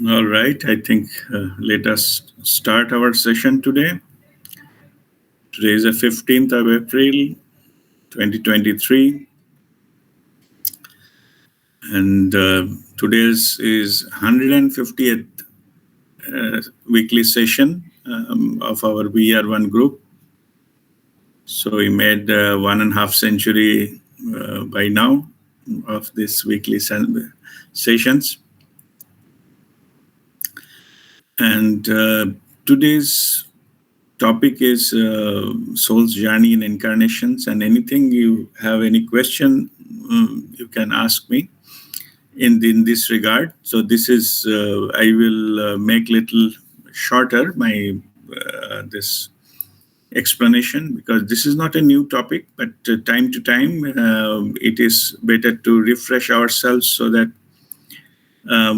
All right, I think let us start our session today. Today is the 15th of April, 2023, and today's is 150th weekly session of our WeAreOne group. So we made 1.5 century by now of this weekly sessions. And today's topic is soul's journey in incarnations, and anything you have any question, you can ask me in this regard. So this is I will make little shorter my this explanation, because this is not a new topic, but time to time it is better to refresh ourselves so that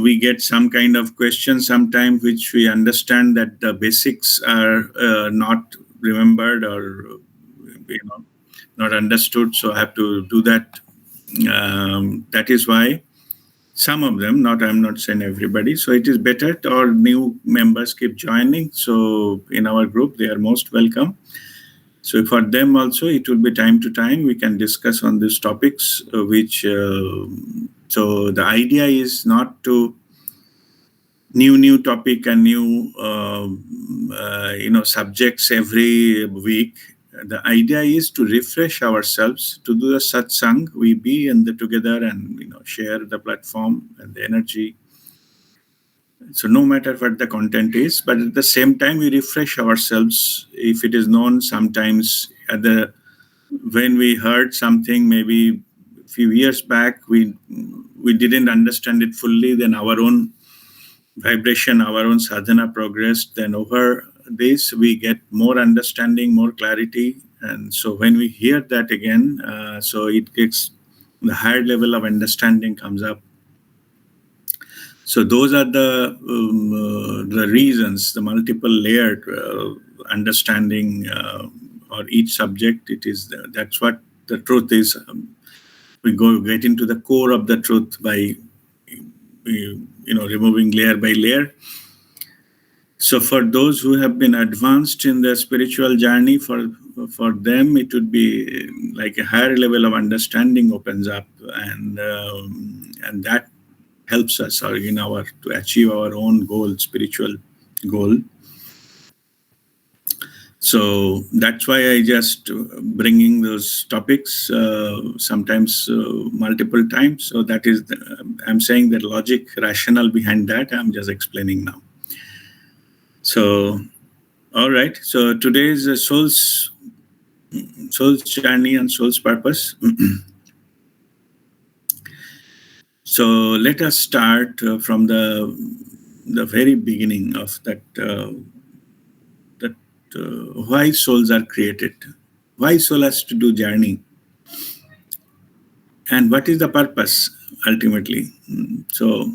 we get some kind of question sometime which we understand that the basics are not remembered, or not understood. So I have to do that. That is why some of them, not I'm not saying everybody. So it is better our new members keep joining. So in our group, they are most welcome. So for them also, it will be time to time we can discuss on these topics, which. So the idea is not to new topic and new subjects every week. The idea is to refresh ourselves, to do the satsang, we be in the together and share the platform and the energy. So no matter what the content is, but at the same time we refresh ourselves. If it is known, sometimes when we heard something maybe a few years back, we didn't understand it fully, then our own vibration, our own sadhana progressed, then over this we get more understanding, more clarity. And so when we hear that again, so it gets the higher level of understanding comes up. So those are the reasons, the multiple layered understanding or each subject. It is that's what the truth is. We get into the core of the truth by removing layer by layer. So for those who have been advanced in the spiritual journey, for them it would be like a higher level of understanding opens up, and that helps us to achieve our own goal, spiritual goal. So that's why I just bringing those topics sometimes multiple times. So that is I'm saying the logic, rationale behind that. I'm just explaining now. So, all right. So today's soul's journey and soul's purpose. So let us start from the very beginning of that. Why souls are created, why soul has to do journey, and what is the purpose ultimately. So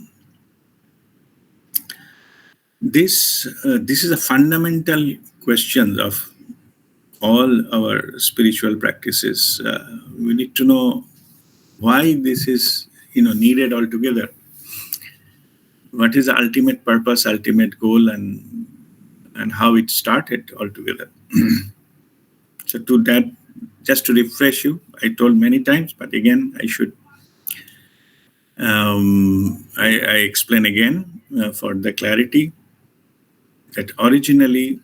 this is a fundamental question of all our spiritual practices. We need to know why this is needed altogether. What is the ultimate purpose, ultimate goal, and how it started altogether. So to that, just to refresh you, I told many times, but again, I should I explain again for the clarity that originally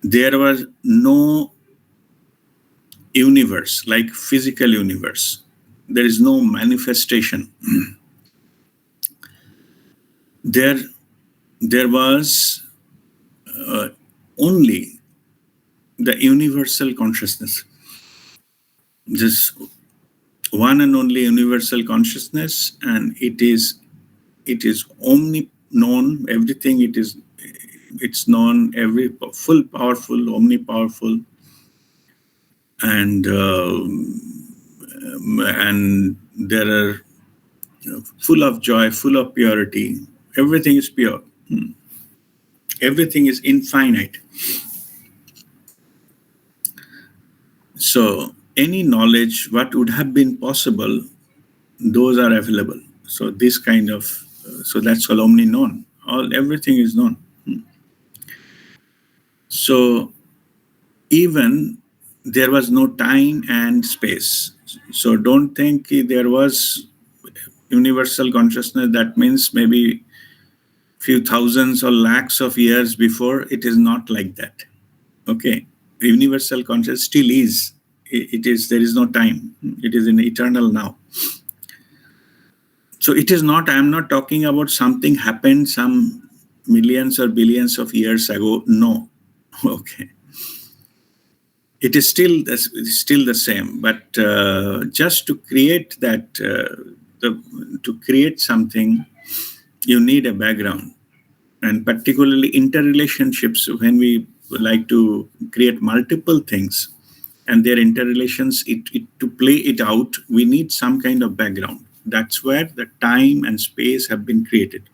there was no universe like physical universe. There is no manifestation. There was only the universal consciousness, just one and only universal consciousness, and it is known everything. It's known, every full powerful, omnipowerful, and there are full of joy, full of purity. Everything is pure. Everything is infinite. So any knowledge, what would have been possible, those are available. So this kind of So that's all omni-known. Everything is known. So even there was no time and space. So don't think there was universal consciousness. That means maybe few thousands or lakhs of years before. It is not like that. Okay, universal consciousness still is. It is. There is no time. It is in eternal now. So it is not. I am not talking about something happened some millions or billions of years ago. No. Okay. It is still the same, but just to create that, to create something, you need a background, and particularly interrelationships. When we like to create multiple things, and their interrelations, to play it out, we need some kind of background. That's where the time and space have been created.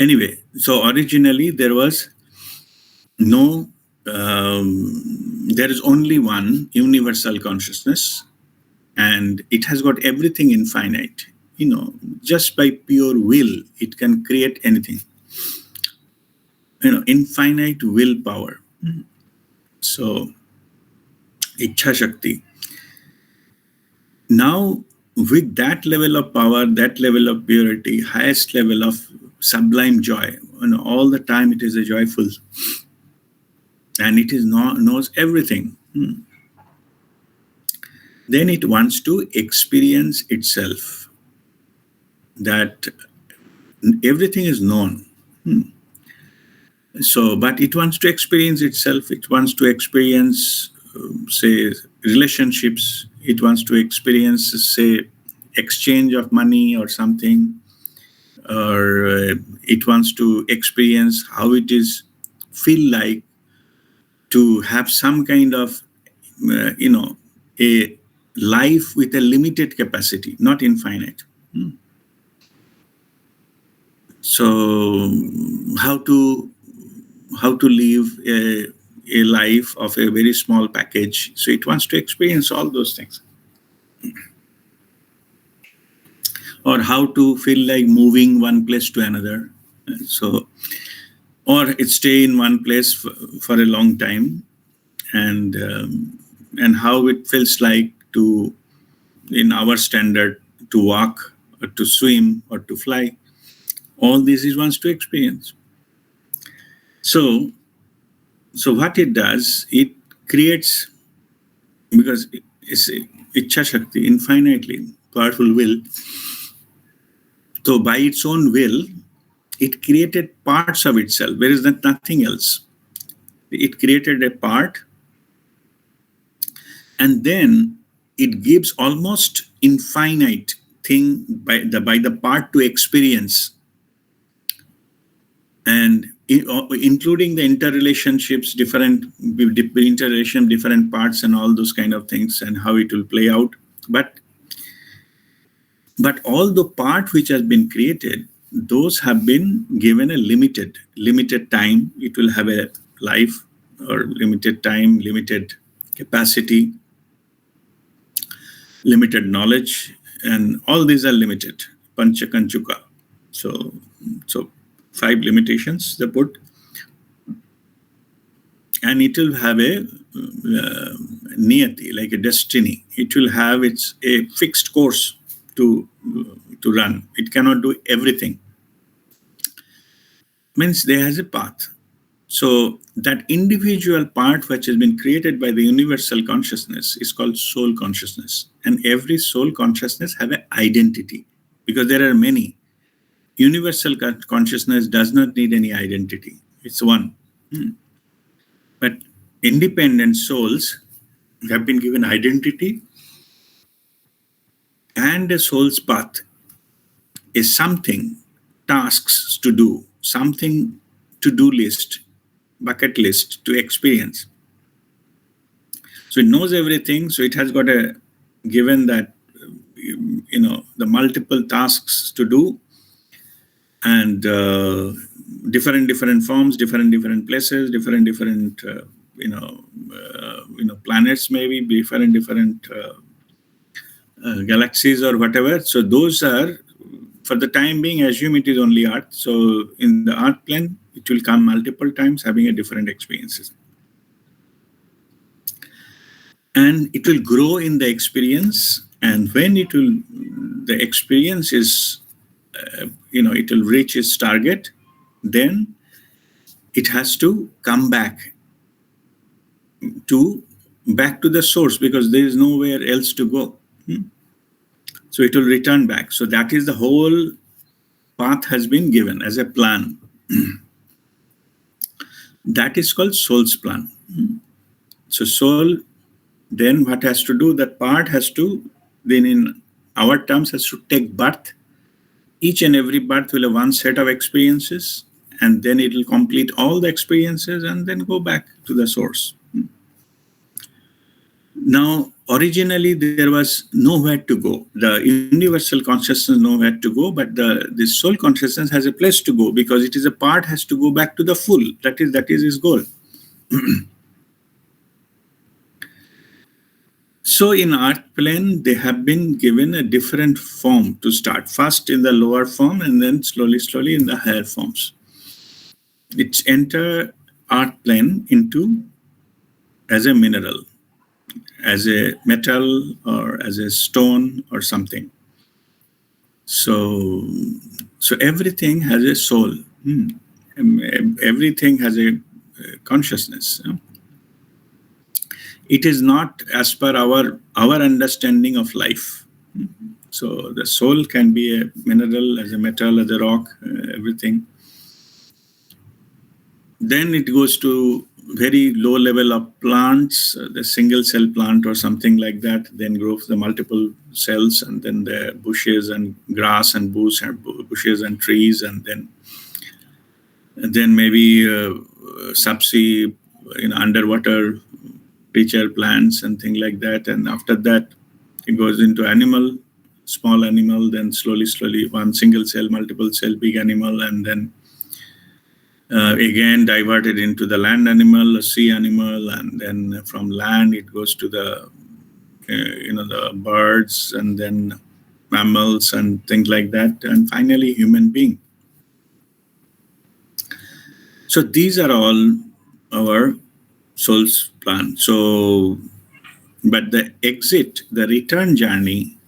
Anyway, so originally there was no. There is only one universal consciousness, and it has got everything infinite. Just by pure will, it can create anything. Infinite willpower. So, Ichha Shakti. Now, with that level of power, that level of purity, highest level of sublime joy, all the time it is a joyful, and it is knows everything. Then it wants to experience itself. That everything is known. So, but it wants to experience itself. It wants to experience, say, relationships. It wants to experience, say, exchange of money or something. Or it wants to experience how it is feel like to have some kind of, a life with a limited capacity, not infinite. So how to live a life of a very small package. So it wants to experience all those things. Or how to feel like moving one place to another. So, or it stay in one place for a long time, and how it feels like to, in our standard, to walk or to swim or to fly. All this it wants to experience. So what it does, it creates, because it's Ichha Shakti, infinitely powerful will. So by its own will, it created parts of itself. There is nothing else. It created a part, and then it gives almost infinite thing by the part to experience, and including the interrelationships, different interrelation, different parts, and all those kind of things, and how it will play out. But all the part which has been created, those have been given a limited time. It will have a life, or limited time, limited capacity, limited knowledge, and all these are limited. Panchakanchuka. So 5 limitations they put, and it will have a niyati, like a destiny. It will have a fixed course to run. It cannot do everything. Means there has a path. So that individual part which has been created by the universal consciousness is called soul consciousness. And every soul consciousness have an identity, because there are many. Universal consciousness does not need any identity. It's one. But independent souls have been given identity, and a soul's path is something, tasks to do, something to-do list, bucket list to experience. So it knows everything. So it has got a given that, the multiple tasks to do, and different forms, different places, different planets, maybe different galaxies or whatever. So those are for the time being, assume it is only Earth. So in the Earth plane, it will come multiple times having a different experiences. And it will grow in the experience. And when the experience is, it will reach its target, then it has to come back to the source, because there is nowhere else to go. So it will return back. So that is the whole path has been given as a plan. That is called soul's plan. So soul, then what has to do, that part has to, then in our terms, has to take birth. Each and every birth will have one set of experiences, and then it will complete all the experiences and then go back to the source. Now, originally there was nowhere to go. The universal consciousness nowhere to go, but the soul consciousness has a place to go, because it is a part has to go back to the full. That is his goal. So in Earth plane, they have been given a different form to start. First in the lower form, and then slowly in the higher forms. It's enter Earth plane into as a mineral, as a metal, or as a stone or something. So everything has a soul. Everything has a consciousness. It is not as per our understanding of life. So the soul can be a mineral, as a metal, as a rock, everything. Then it goes to very low level of plants, the single cell plant or something like that, then grows the multiple cells, and then the bushes and grass and bushes and trees, and then maybe subsea, underwater creature plants and things like that. And after that, it goes into animal, small animal, then slowly one single cell, multiple cell, big animal, and then again diverted into the land animal, sea animal, and then from land it goes to the the birds, and then mammals and things like that, and finally human being. So these are all our soul's plan. So, but the return journey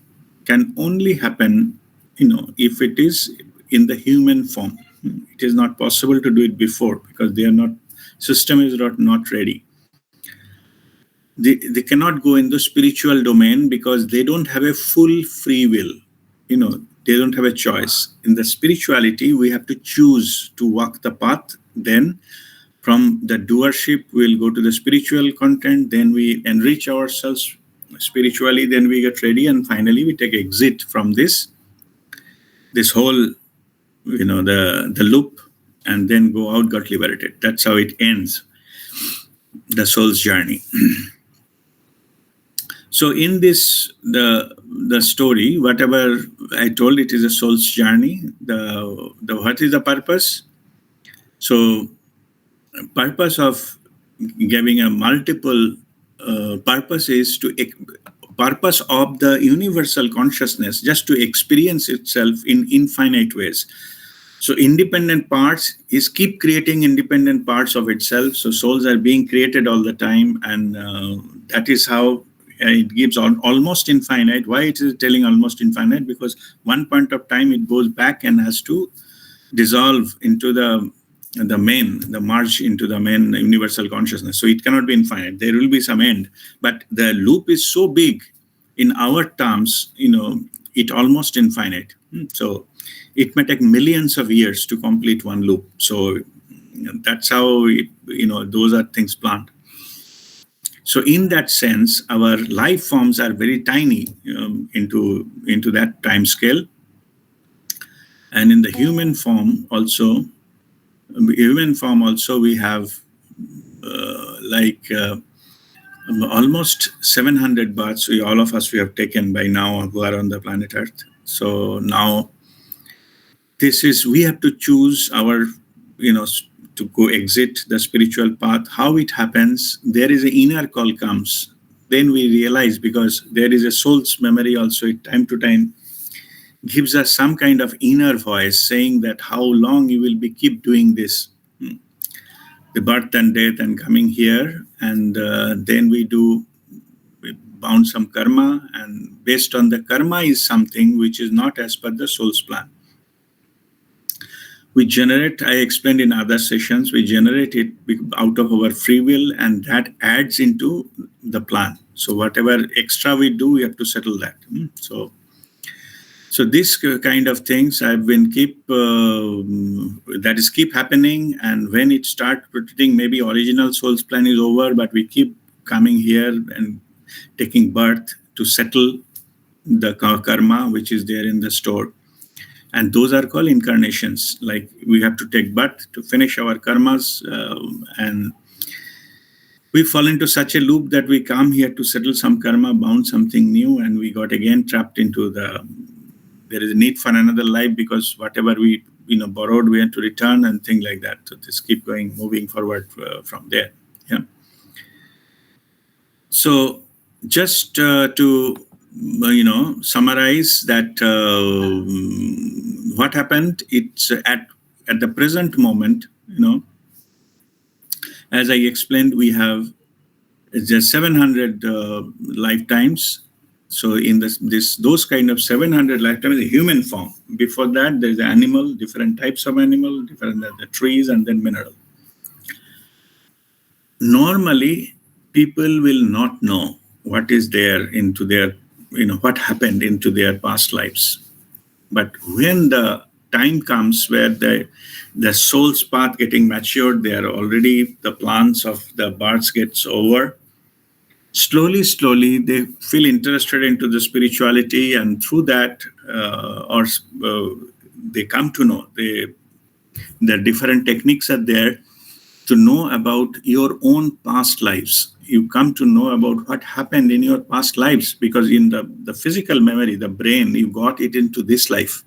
can only happen, if it is in the human form. It is not possible to do it before, because system is not ready. They cannot go in the spiritual domain, because they don't have a full free will. They don't have a choice. In the spirituality, we have to choose to walk the path. Then from the doership, we'll go to the spiritual content. Then we enrich ourselves spiritually. Then we get ready, and finally we take exit from this whole, the loop, and then go out, got liberated. That's how it ends, the soul's journey. So in this, the story, whatever I told, it is a soul's journey. The what is the purpose? So purpose of giving a multiple purpose is purpose of the universal consciousness just to experience itself in infinite ways. So independent parts is keep creating independent parts of itself. So souls are being created all the time, and that is how it gives almost infinite. Why it is telling almost infinite? Because one point of time it goes back and has to dissolve into the merge into the main universal consciousness. So it cannot be infinite. There will be some end, but the loop is so big in our terms, it almost infinite. So it may take millions of years to complete one loop. So that's how those are things planned. So in that sense, our life forms are very tiny into that time scale. And in the human form also, we have almost 700 births. All of us we have taken by now who are on the planet Earth. So now we have to choose our, to go exit the spiritual path. How it happens, there is an inner call comes. Then we realize, because there is a soul's memory also, time to time gives us some kind of inner voice saying that how long you will be keep doing this, the birth and death and coming here, and then we bound some karma, and based on the karma is something which is not as per the soul's plan. We generate, I explained in other sessions, we generate it out of our free will, and that adds into the plan. So whatever extra we do, we have to settle that. So this kind of things I've been keep happening, and when it starts rotating, maybe original soul's plan is over, but we keep coming here and taking birth to settle the karma which is there in the store. And those are called incarnations. Like we have to take birth to finish our karmas, and we fall into such a loop that we come here to settle some karma, bound something new, and we got again trapped into there is a need for another life, because whatever we borrowed, we have to return and things like that. So this keep moving forward from there. Yeah. So just to summarize that what happened, it's at the present moment, as I explained, we have just 700 lifetimes. So in those kind of 700 lifetimes, the human form. Before that, there's the animal, different types of animal, different the trees, and then mineral. Normally, people will not know what is there into their, what happened into their past lives. But when the time comes where the soul's path getting matured, they are already, the plans of the births gets over. Slowly, they feel interested into the spirituality, and through that, they come to know the different techniques are there to know about your own past lives. You come to know about what happened in your past lives, because in the physical memory, the brain, you got it into this life.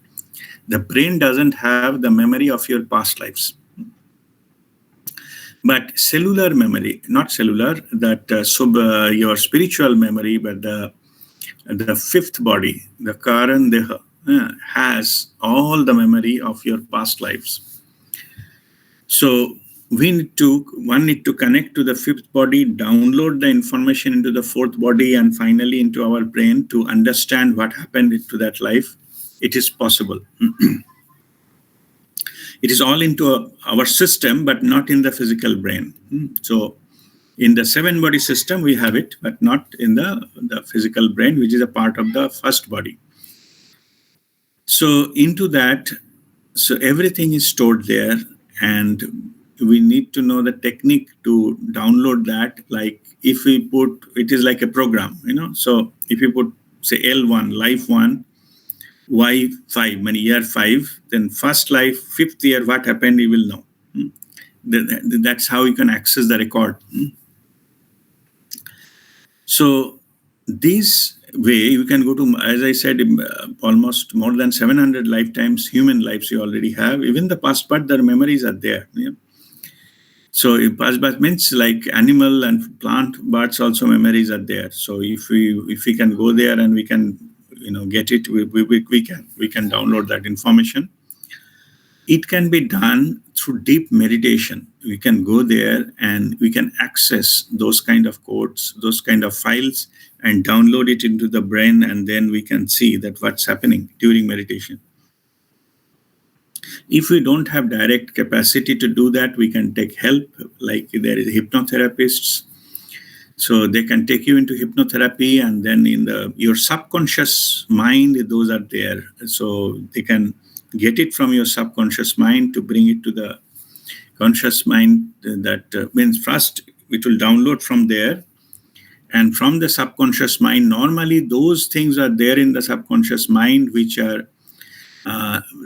The brain doesn't have the memory of your past lives. But cellular memory, not cellular, that your spiritual memory, but the fifth body, the Karan Deha, has all the memory of your past lives. So one need to connect to the fifth body, download the information into the fourth body, and finally into our brain to understand what happened to that life. It is possible. It is all into our system, but not in the physical brain. So in the seven body system, we have it, but not in the physical brain, which is a part of the first body. So into that, so everything is stored there, and we need to know the technique to download that. Like if we put, it is like a program, So if you put, say, L1, life 1, Y5, meaning year 5, then first life, fifth year, what happened, you will know. That's how you can access the record. So this way, you can go to, as I said, almost more than 700 lifetimes, human lives you already have. Even the past part, their memories are there. Yeah? So past birth means like animal and plant births also memories are there. So if we can go there and we can get it, we can download that information. It can be done through deep meditation. We can go there and we can access those kind of codes, those kind of files, and download it into the brain, and then we can see that what's happening during meditation. If we don't have direct capacity to do that, we can take help, like there is hypnotherapists. So they can take you into hypnotherapy, and then in your subconscious mind, those are there. So they can get it from your subconscious mind to bring it to the conscious mind. That means first it will download from there. And from the subconscious mind, normally those things are there in the subconscious mind, which are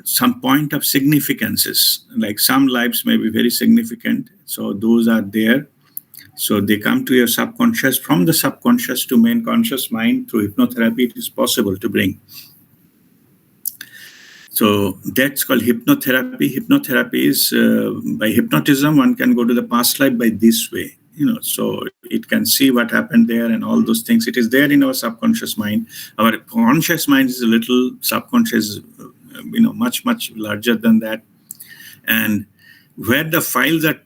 some point of significances. Like some lives may be very significant. So those are there. So they come to your subconscious. From the subconscious to main conscious mind through hypnotherapy, it is possible to bring. So that's called hypnotherapy. Hypnotherapy is by hypnotism, one can go to the past life by this way. So it can see what happened there and all those things. It is there in our subconscious mind. Our conscious mind is a little, subconscious, much, much larger than that. And where the files are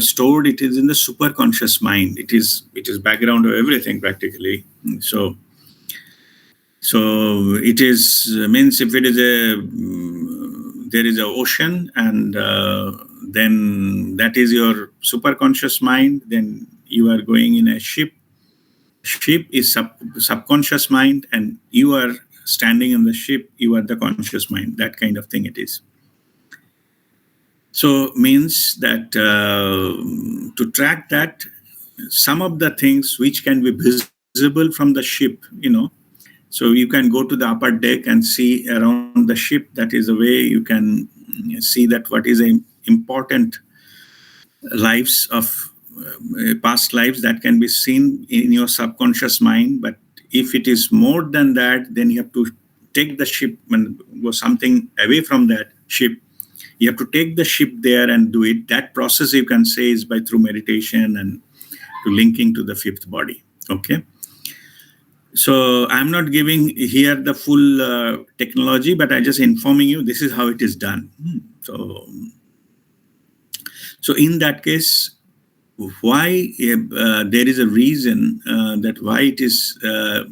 stored, it is in the superconscious mind. It is background of everything practically. So it is means if it is there is an ocean, and then that is your superconscious mind. Then you are going in a ship. Ship is subconscious mind, and you are standing in the ship. You are the conscious mind. That kind of thing it is. So means that to track that, some of the things which can be visible from the ship, so you can go to the upper deck and see around the ship. That is a way you can see that what is important lives of past lives that can be seen in your subconscious mind. But if it is more than that, then you have to take the ship and go something away from that ship. You have to take the ship there and do it. That process you can say is by through meditation and to linking to the fifth body. Okay. So I'm not giving here the full technology, but I just informing you this is how it is done. So in that case, why there is a reason that why it is at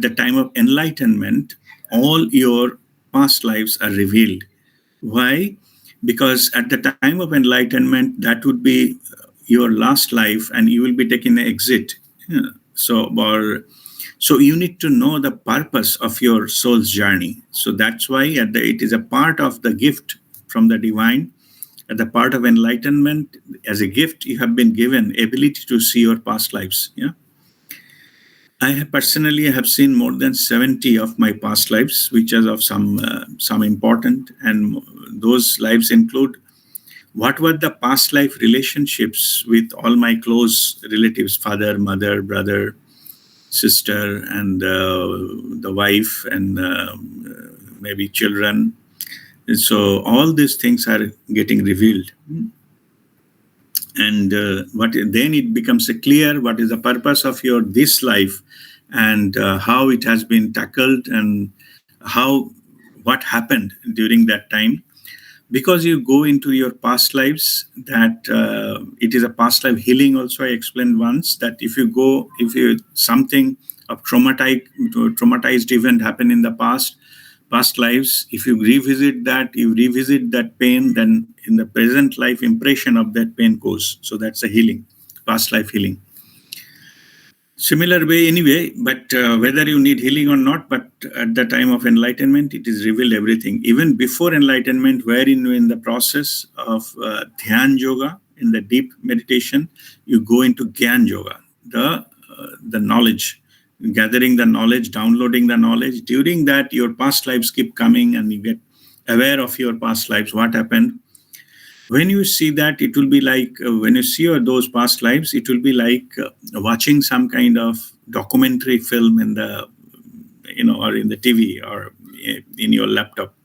the time of enlightenment, all your past lives are revealed. Why? Because at the time of enlightenment, that would be your last life, and you will be taking an exit. So you need to know the purpose of your soul's journey. So that's why it is a part of the gift from the divine. At the part of enlightenment, as a gift, you have been given ability to see your past lives. Yeah. I have personally have seen more than 70 of my past lives, which are of some important, and those lives include what were the past life relationships with all my close relatives, father, mother, brother, sister, and the wife, and maybe children. And so all these things are getting revealed. And then it becomes clear what is the purpose of your this life, and how it has been tackled, and what happened during that time. Because you go into your past lives, that it is a past life healing. Also, I explained once that if something of traumatized event happened in the past lives, if you revisit that pain, then in the present life impression of that pain goes. So that's a healing, past life healing. Similar way anyway, but whether you need healing or not, but at the time of enlightenment, it is revealed everything. Even before enlightenment, wherein in the process of Dhyan Yoga, in the deep meditation, you go into Gyan Yoga, the knowledge, gathering the knowledge, downloading the knowledge. During that, your past lives keep coming, and you get aware of your past lives, what happened. When you see that, it will be like, when you see those past lives, it will be like watching some kind of documentary film in the, or in the TV or in your laptop.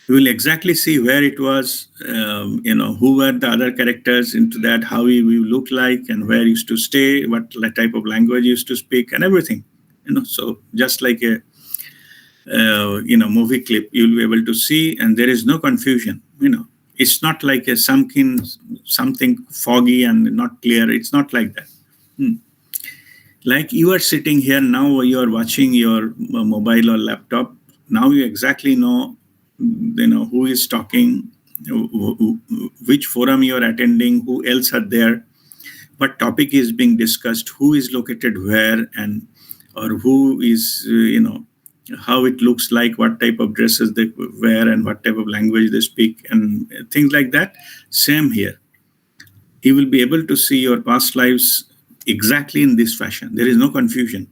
You will exactly see where it was, who were the other characters into that, how we look like, and where used to stay, what type of language used to speak, and everything. So just like a movie clip, you'll be able to see, and there is no confusion. It's not like something foggy and not clear. It's not like that. Like you are sitting here now, you are watching your mobile or laptop. Now you exactly know, who is talking, which forum you are attending, who else are there, what topic is being discussed, who is located where, and or who is, how it looks like, what type of dresses they wear, and what type of language they speak, and things like that. Same here. You will be able to see your past lives exactly in this fashion. There is no confusion.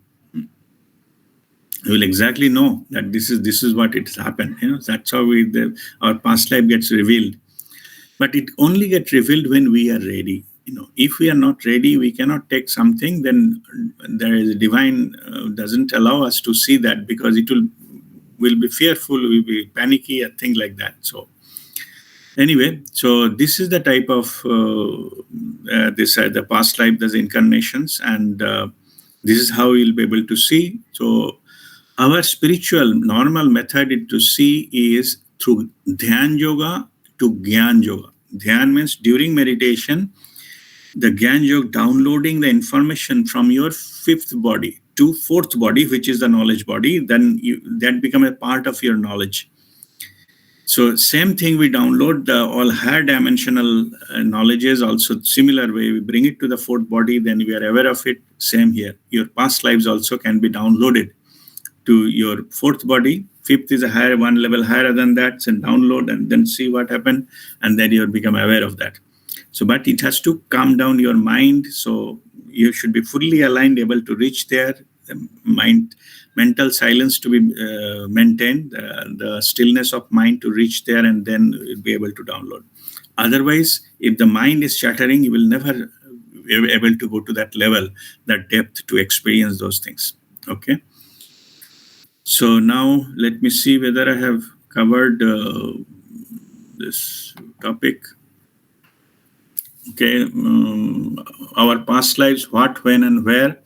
You will exactly know that this is what it's happened. That's how our past life gets revealed. But it only gets revealed when we are ready. If we are not ready, we cannot take something. Then there is a divine doesn't allow us to see that, because it will be fearful, will be panicky, and things like that. So Anyway, so this is the type of the past life, the incarnations, and this is how you'll be able to see. So our spiritual normal method to see is through Dhyan Yoga to Gyan Yoga. Dhyan means during meditation, the Gyan Yoga downloading the information from your fifth body to fourth body, which is the knowledge body. Then that become a part of your knowledge. So same thing, we download the all higher dimensional knowledges also similar way. We bring it to the fourth body, then we are aware of it. Same here. Your past lives also can be downloaded to your fourth body. Fifth is a higher, one level higher than that. So download and then see what happened, and then you become aware of that. So, but it has to calm down your mind. So you should be fully aligned, able to reach there. The mental silence to be maintained, the stillness of mind to reach there, and then you'll be able to download. Otherwise, if the mind is chattering, you will never be able to go to that level, that depth to experience those things. Okay. So now let me see whether I have covered this topic. Okay, our past lives, what, when, and where.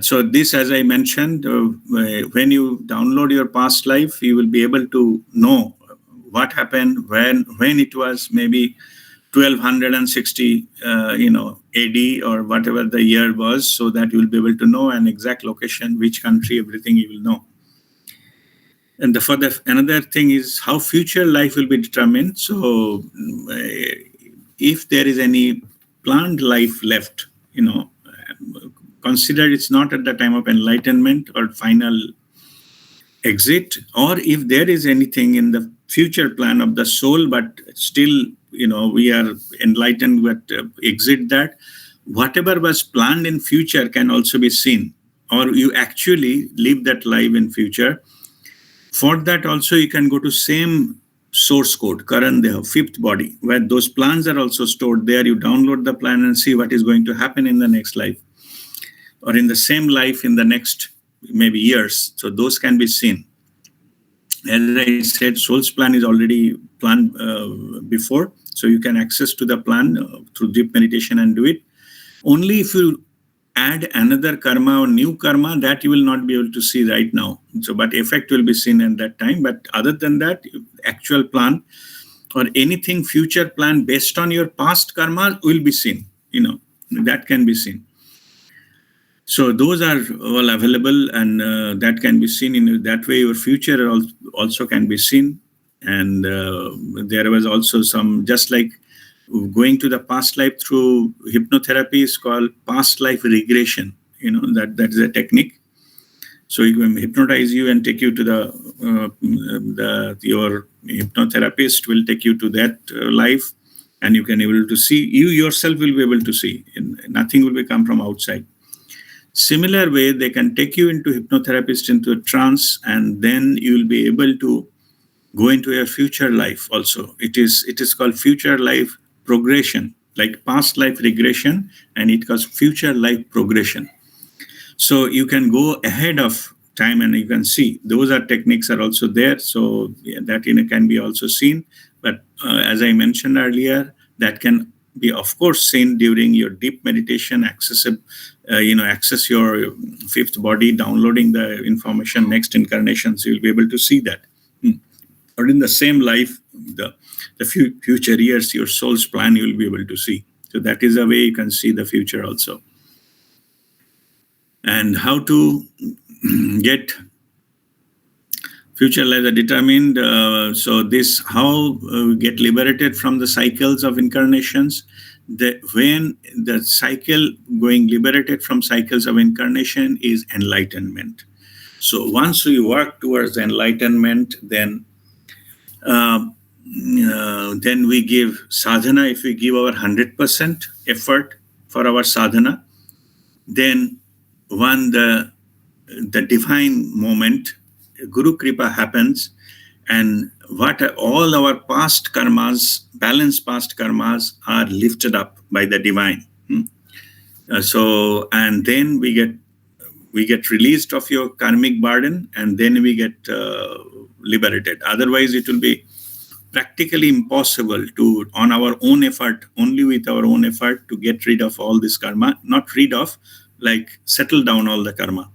So this, as I mentioned, when you download your past life, you will be able to know what happened, when it was, maybe 1260, AD or whatever the year was, so that you will be able to know an exact location, which country, everything you will know. And another thing is how future life will be determined. So if there is any planned life left, consider it's not at the time of enlightenment or final exit, or if there is anything in the future plan of the soul, but still, we are enlightened, but exit that, whatever was planned in future can also be seen, or you actually live that life in future. For that also, you can go to same source code, Karan Deha, fifth body, where those plans are also stored there. You download the plan and see what is going to happen in the next life, or in the same life in the next maybe years. So those can be seen. As I said, soul's plan is already planned before, so you can access to the plan through deep meditation and do it. Only if you add another karma or new karma, that you will not be able to see right now. So, but effect will be seen at that time. But other than that, actual plan or anything future plan based on your past karma will be seen. That can be seen. So those are all available, and that can be seen in that way. Your future also can be seen. And there was also some, just like going to the past life through hypnotherapy is called past life regression. That is a technique. So you can hypnotize you and take you to your hypnotherapist will take you to that life, and you can able to see, you yourself will be able to see, and nothing will come from outside. Similar way, they can take you into hypnotherapist into a trance, and then you will be able to go into your future life also. It is called future life progression, like past life regression, and it calls future life progression. So you can go ahead of time, and you can see those techniques are also there. So that can be also seen. But as I mentioned earlier, that can be, of course, seen during your deep meditation, access your fifth body, downloading the information, next incarnations, you'll be able to see that. Or in the same life, the future years, your soul's plan, you'll be able to see. So that is a way you can see the future also. And how to get future lives are determined. So this, how we get liberated from the cycles of incarnations. When the cycle going liberated from cycles of incarnation is enlightenment. So once we work towards enlightenment, then we give sadhana. If we give our 100% effort for our sadhana, then when the divine moment, Guru Kripa happens, and what all our past karmas, balanced past karmas, are lifted up by the divine. And then we get released of your karmic burden, and then we get liberated. Otherwise, it will be practically impossible to, on our own effort, only with our own effort, to get rid of all this karma. Not rid of, like settle down all the karma.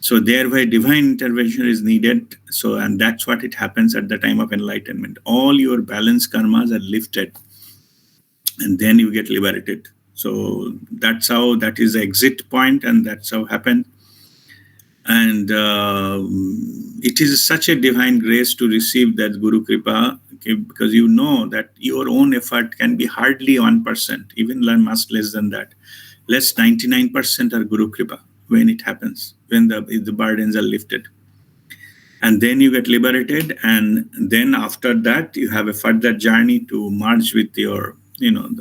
So thereby divine intervention is needed. So, and that's what it happens at the time of enlightenment. All your balance karmas are lifted, and then you get liberated. So that's how, that is the exit point, and that's how happened. And it is such a divine grace to receive that Guru Kripa, okay, because you know that your own effort can be hardly 1%, even much less than that. Less 99% are Guru Kripa when it happens, when the burdens are lifted. And then you get liberated, and then after that you have a further journey to merge with your,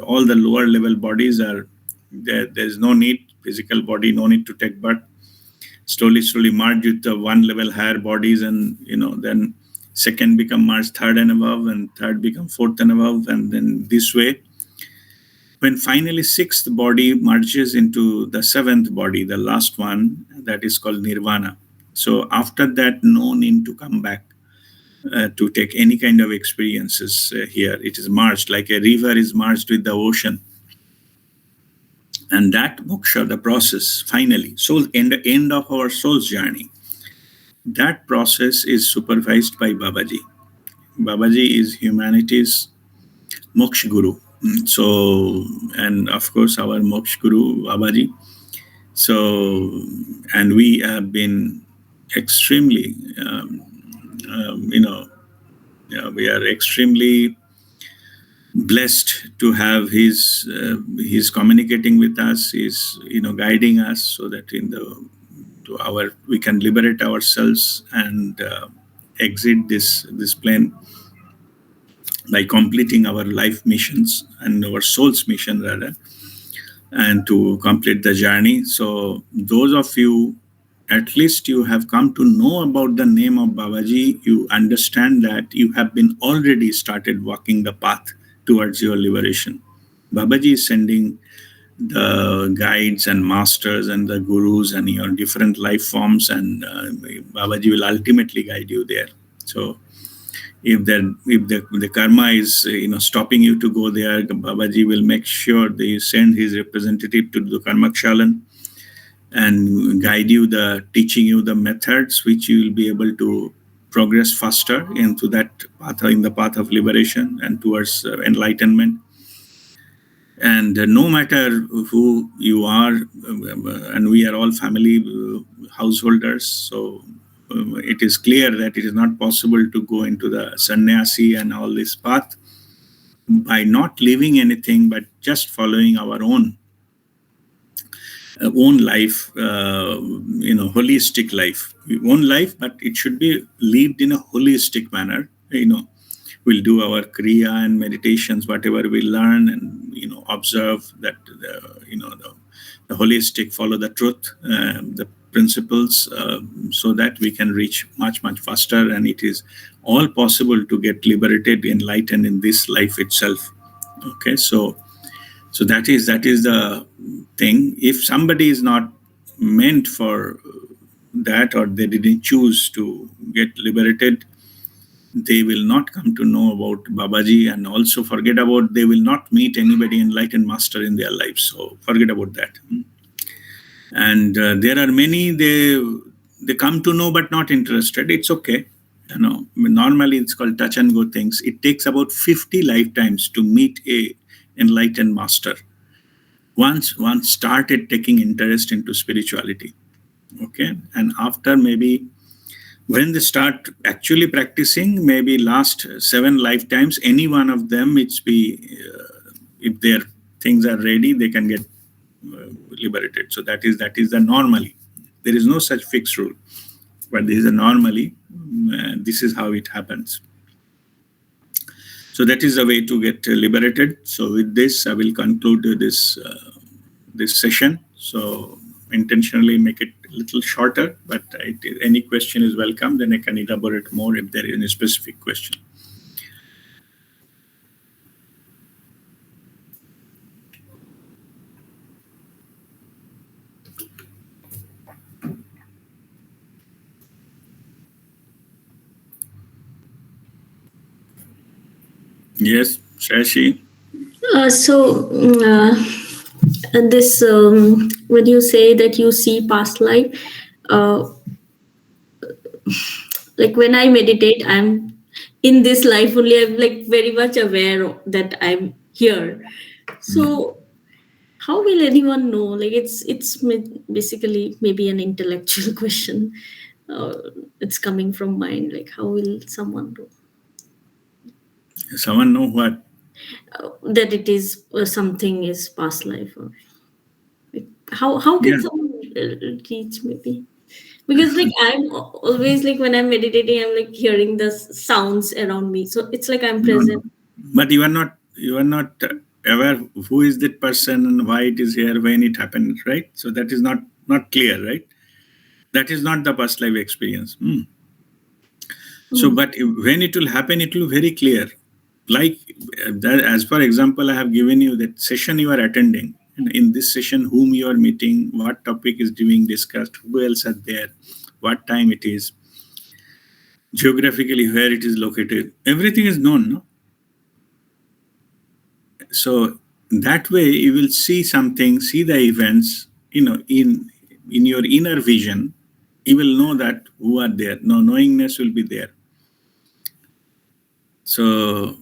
all the lower level bodies are there. There's no need, physical body, no need to take birth. Slowly merge with the one level higher bodies, and then second become merged, third and above, and third become fourth and above, and then this way, when finally sixth body merges into the seventh body, the last one, that is called nirvana. So after that, no need to come back to take any kind of experiences here. It is merged, like a river is merged with the ocean. And that moksha, the process, finally, soul, the end of our soul's journey, that process is supervised by Babaji. Babaji is humanity's moksha guru. So, and of course, our moksha guru, Babaji. So, and we have been extremely, we are extremely blessed to have his communicating with us, is guiding us, so that we can liberate ourselves and exit this plane by completing our life missions, and our soul's mission rather, and to complete the journey. So those of you, at least you have come to know about the name of Babaji, you understand that you have been already started walking the path towards your liberation. Babaji is sending the guides and masters and the gurus and your different life forms, and Babaji will ultimately guide you there. So if the karma is stopping you to go there, Babaji will make sure they send his representative to the karmakshalan and guide you, teaching you the methods which you will be able to progress faster into that path, in the path of liberation and towards enlightenment. And no matter who you are, and we are all family householders, so it is clear that it is not possible to go into the sannyasi and all this path by not living anything, but just following our own life, holistic life. Own life, but it should be lived in a holistic manner. We'll do our kriya and meditations, whatever we learn, and observe that the holistic, follow the truth, the principles, so that we can reach much faster, and it is all possible to get liberated, enlightened in this life itself. Okay, so that is the thing. If somebody is not meant for that, or they didn't choose to get liberated, they will not come to know about Babaji, and also forget about, they will not meet anybody enlightened master in their lives. So forget about that. And there are many, they come to know but not interested. It's okay. Normally it's called touch and go things. It takes about 50 lifetimes to meet a enlightened master. Once one started taking interest into spirituality. Okay. And after, maybe when they start actually practicing, maybe last 7 lifetimes, any one of them, if their things are ready, they can get liberated. So that is the normally. There is no such fixed rule, but this is a normally. This is how it happens. So that is the way to get liberated. So with this, I will conclude this session. So intentionally make it a little shorter, but any question is welcome. Then I can elaborate more if there is any specific question. Yes, Shashi. So, this when you say that you see past life, uh, like when I meditate, I'm in this life only. I'm like very much aware that I'm here. So, how will anyone know? Like basically maybe an intellectual question. Uh, it's coming from mind. Like how will someone know Someone know what? that it is something is past life? Or like, how can Yeah. someone teach maybe? Because like I'm always like when I'm meditating, I'm like hearing the sounds around me. So it's like I'm No, present. no. But you are not aware who is that person and why it is here when it happened, right? So that is not clear, right? That is not the past life experience. So, Hmm. but when it will happen, it will be very clear. Like that, as for example, I have given you that session you are attending. And in this session, whom you are meeting, what topic is being discussed, who else are there, what time it is, geographically where it is located. Everything is known, no? So that way you will see something, see the events, in your inner vision. You will know that who are there. No knowingness will be there. So,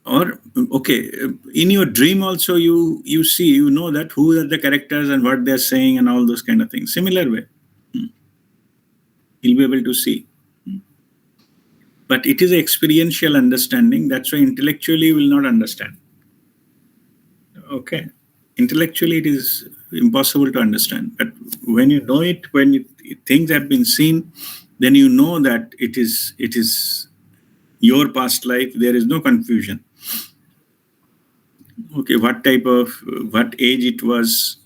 or okay, in your dream also you see, you know that who are the characters and what they're saying and all those kind of things. Similar way, you'll be able to see. But it is experiential understanding. That's why intellectually you will not understand. Okay, intellectually it is impossible to understand. But when you know it, things have been seen, then you know that it is your past life. There is no confusion. Okay, what age it was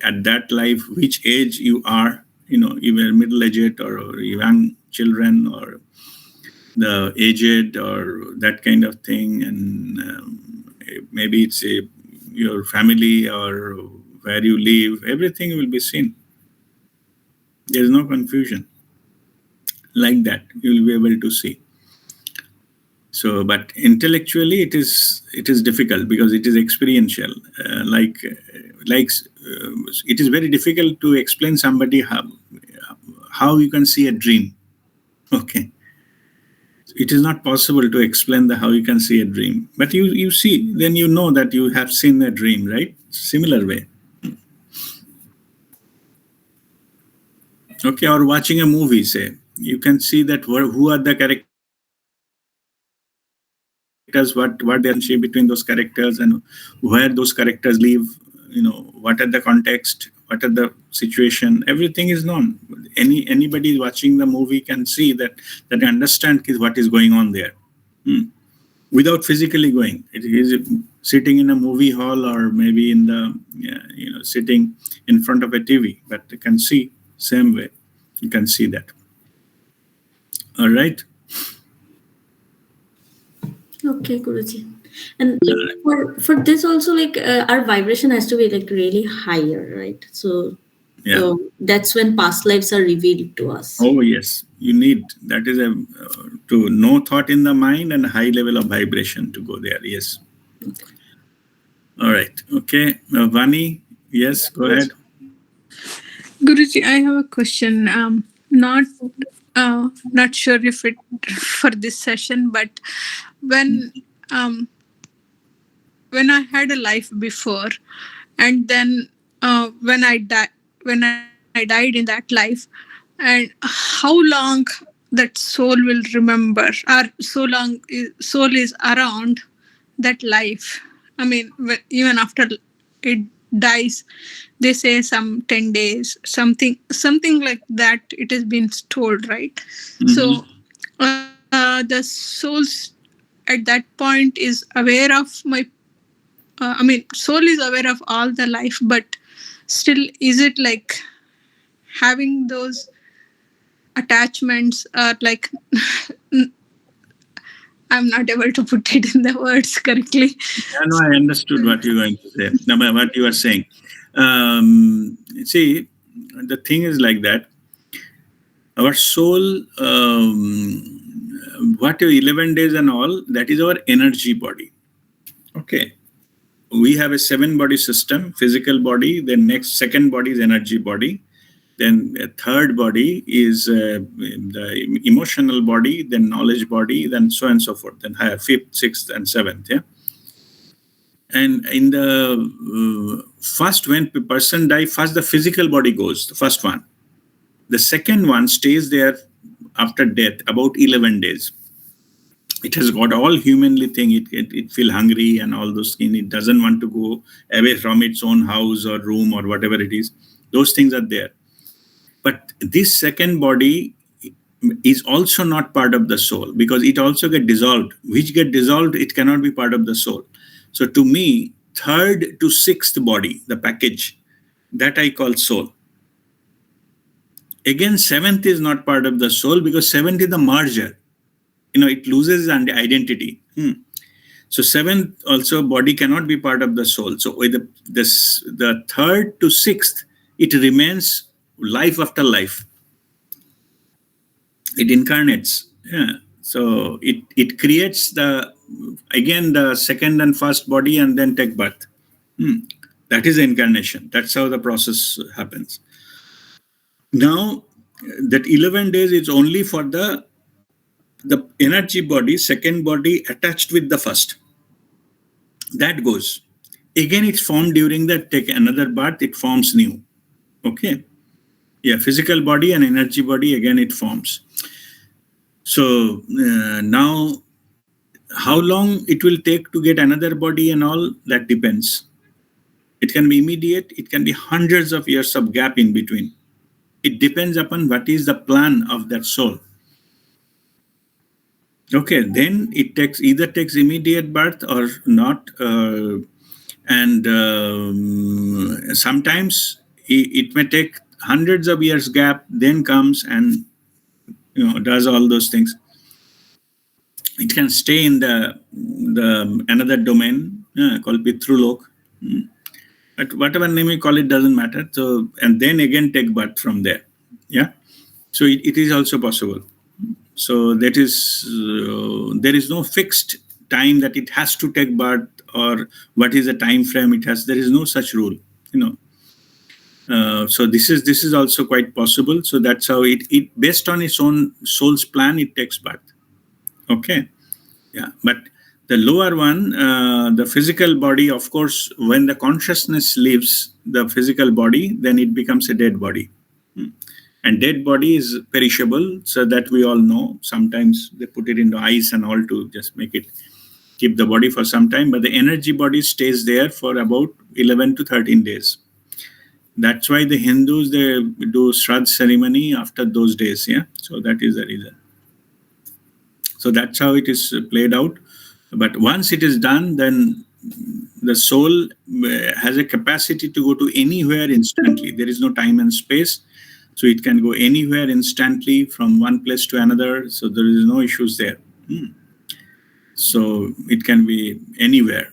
at that life, which age you are, you were middle aged or young children or the aged or that kind of thing. And maybe it's your family or where you live, everything will be seen. There is no confusion. Like that you will be able to see. So but intellectually it is difficult because it is experiential. It is very difficult to explain somebody how you can see a dream. Okay, it is not possible to explain the how you can see a dream, but you see, then you know that you have seen a dream, right? Similar way. Okay, or watching a movie, say, you can see that who are the characters, what they are doing, what is the relationship between those characters, and where those characters live, what are the context, what are the situation, everything is known. Anybody watching the movie can see that understand what is going on there. Hmm. Without physically going. It is sitting in a movie hall or maybe in the sitting in front of a TV, but you can see same way. You can see that. All right. Okay, Guruji. And like for this also like our vibration has to be like really higher, right? So Yeah. that's when past lives are revealed to us. Oh yes. You need that is a to no thought in the mind and high level of vibration to go there. Yes. All right. Okay. Vani. Yes. Go ahead. Guruji, I have a question. Not sure if it for this session, but when um when I had a life before, and then when I died in that life, and how long that soul will remember, or soul is around that life. I mean, even after it dies, they say some 10 days, something like that. It has been told, right? Mm-hmm. So the souls at that point is aware of my I mean, soul is aware of all the life, but still, is it like having those attachments? Like, I'm not able to put it in the words correctly. Yeah, no, I understood what you're going to say. No, but what you are saying. See, the thing is like that. Our soul, what 11 days and all, that is our energy body. Okay. We have a 7-body system: physical body, then next second body is energy body, then a third body is the emotional body, then knowledge body, then so on and so forth, then higher, fifth, sixth, and seventh. Yeah. And in the first, when a person dies, first the physical body goes, the first one. The second one stays there after death about 11 days. It has got all humanly thing. It feel hungry and all those things. It doesn't want to go away from its own house or room or whatever it is. Those things are there. But this second body is also not part of the soul, because it also get dissolved. Which get dissolved, it cannot be part of the soul. So to me, third to sixth body, the package, that I call soul. Again, seventh is not part of the soul, because seventh is the merger. It loses identity. So seventh also body cannot be part of the soul. So with the third to sixth, it remains life after life. It incarnates. Yeah. So it creates the second and first body and then take birth. That is the incarnation. That's how the process happens. Now, that 11 days is only for the energy body, second body attached with the first. That goes. Again, it's formed during that take another birth, it forms new. Okay. Yeah, physical body and energy body, again, it forms. So now, how long it will take to get another body and all, that depends. It can be immediate, it can be hundreds of years of gap in between. It depends upon what is the plan of that soul. Okay, then it either takes immediate birth or not, and sometimes it may take hundreds of years gap, then comes and does all those things. It can stay in the another domain called Pitrulok. But whatever name you call it doesn't matter. So, and then again take birth from there. Yeah. So it is also possible. So that is there is no fixed time that it has to take birth, or what is the time frame it has. There is no such rule. So this is also quite possible. So that's how it based on its own soul's plan, it takes birth. Okay. Yeah. But the lower one, the physical body, of course, when the consciousness leaves the physical body, then it becomes a dead body. And dead body is perishable, so that we all know. Sometimes they put it into ice and all to just keep the body for some time. But the energy body stays there for about 11 to 13 days. That's why the Hindus, they do Shraddha ceremony after those days. Yeah. So that is the reason. So that's how it is played out. But once it is done, then the soul has a capacity to go to anywhere instantly. There is no time and space. So it can go anywhere instantly from one place to another. So there is no issues there. So it can be anywhere.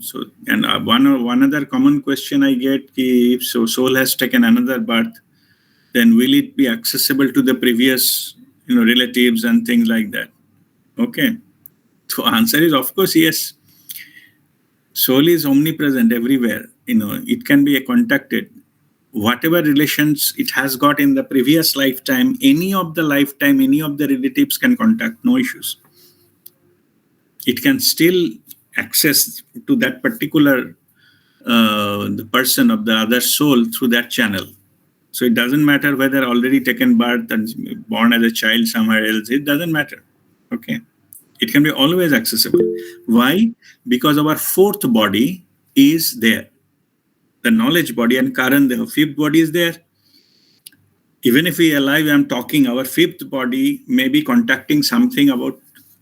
So, and one other common question I get, if soul has taken another birth, then will it be accessible to the previous relatives and things like that? Okay. So answer is, of course, yes. Soul is omnipresent everywhere. It can be contacted. Whatever relations it has got in the previous lifetime, any of the relatives can contact, no issues. It can still access to that particular the person of the other soul through that channel. So it doesn't matter whether already taken birth and born as a child somewhere else. It doesn't matter. Okay. It can be always accessible. Why? Because our fourth body is there. The knowledge body and Karan, the fifth body is there. Even if we are alive, I'm talking, our fifth body may be contacting something about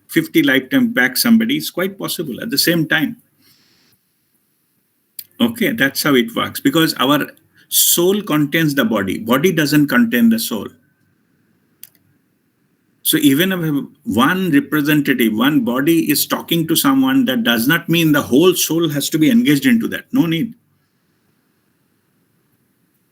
50 lifetime back somebody. It's quite possible at the same time. Okay, that's how it works. Because our soul contains the body. Body doesn't contain the soul. So even if one representative, one body is talking to someone, that does not mean the whole soul has to be engaged into that. No need.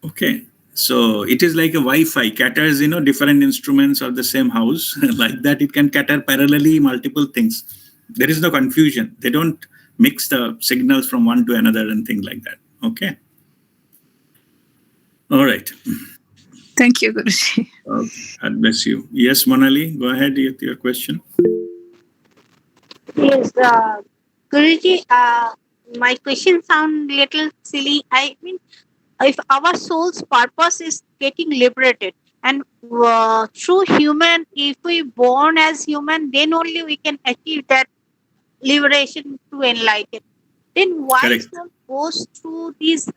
Okay. So it is like a Wi-Fi, caters, different instruments of the same house. Like that, it can cater parallelly multiple things. There is no confusion. They don't mix the signals from one to another and things like that. Okay. All right. Thank you, Guruji. Okay. God bless you. Yes, Monali, go ahead with your question. Yes, Guruji, my question sound little silly. I mean, if our soul's purpose is getting liberated, and through human, if we born as human, then only we can achieve that liberation to enlighten. Then why Correct. soul goes through these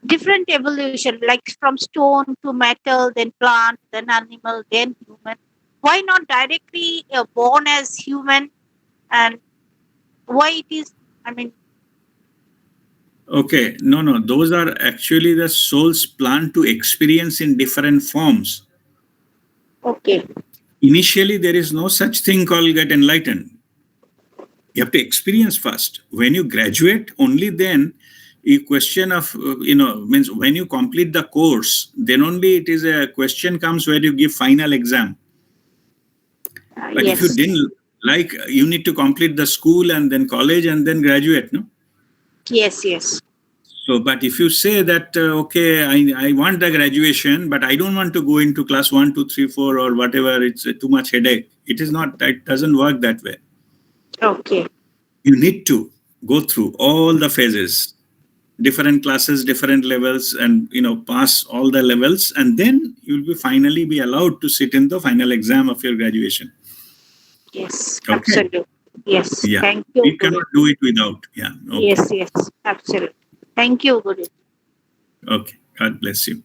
different evolution, like from stone to metal, then plant, then animal, then human? Why not directly born as human, and why it is, I mean, Okay. No, no. Those are actually the soul's plan to experience in different forms. okay, Initially, there is no such thing called get enlightened. You have to experience first. When you graduate, only then a question of, means when you complete the course, then only it is a question comes where you give final exam. But if you yes, didn't like, you need to complete the school and then college and then graduate, no? yes, yes, So, but if you say that, okay, I want the graduation, but I don't want to go into class 1, 2, 3, 4 or whatever, it's too much headache. It is not, that doesn't work that way. okay, You need to go through all the phases, different classes, different levels, and pass all the levels, and then you'll be finally be allowed to sit in the final exam of your graduation. yes, Okay. absolutely. Yes, Yeah. thank you, We Guru. cannot do it without. Yeah. Okay. Yes, yes, absolutely. Thank you, Guru. Okay. God bless you.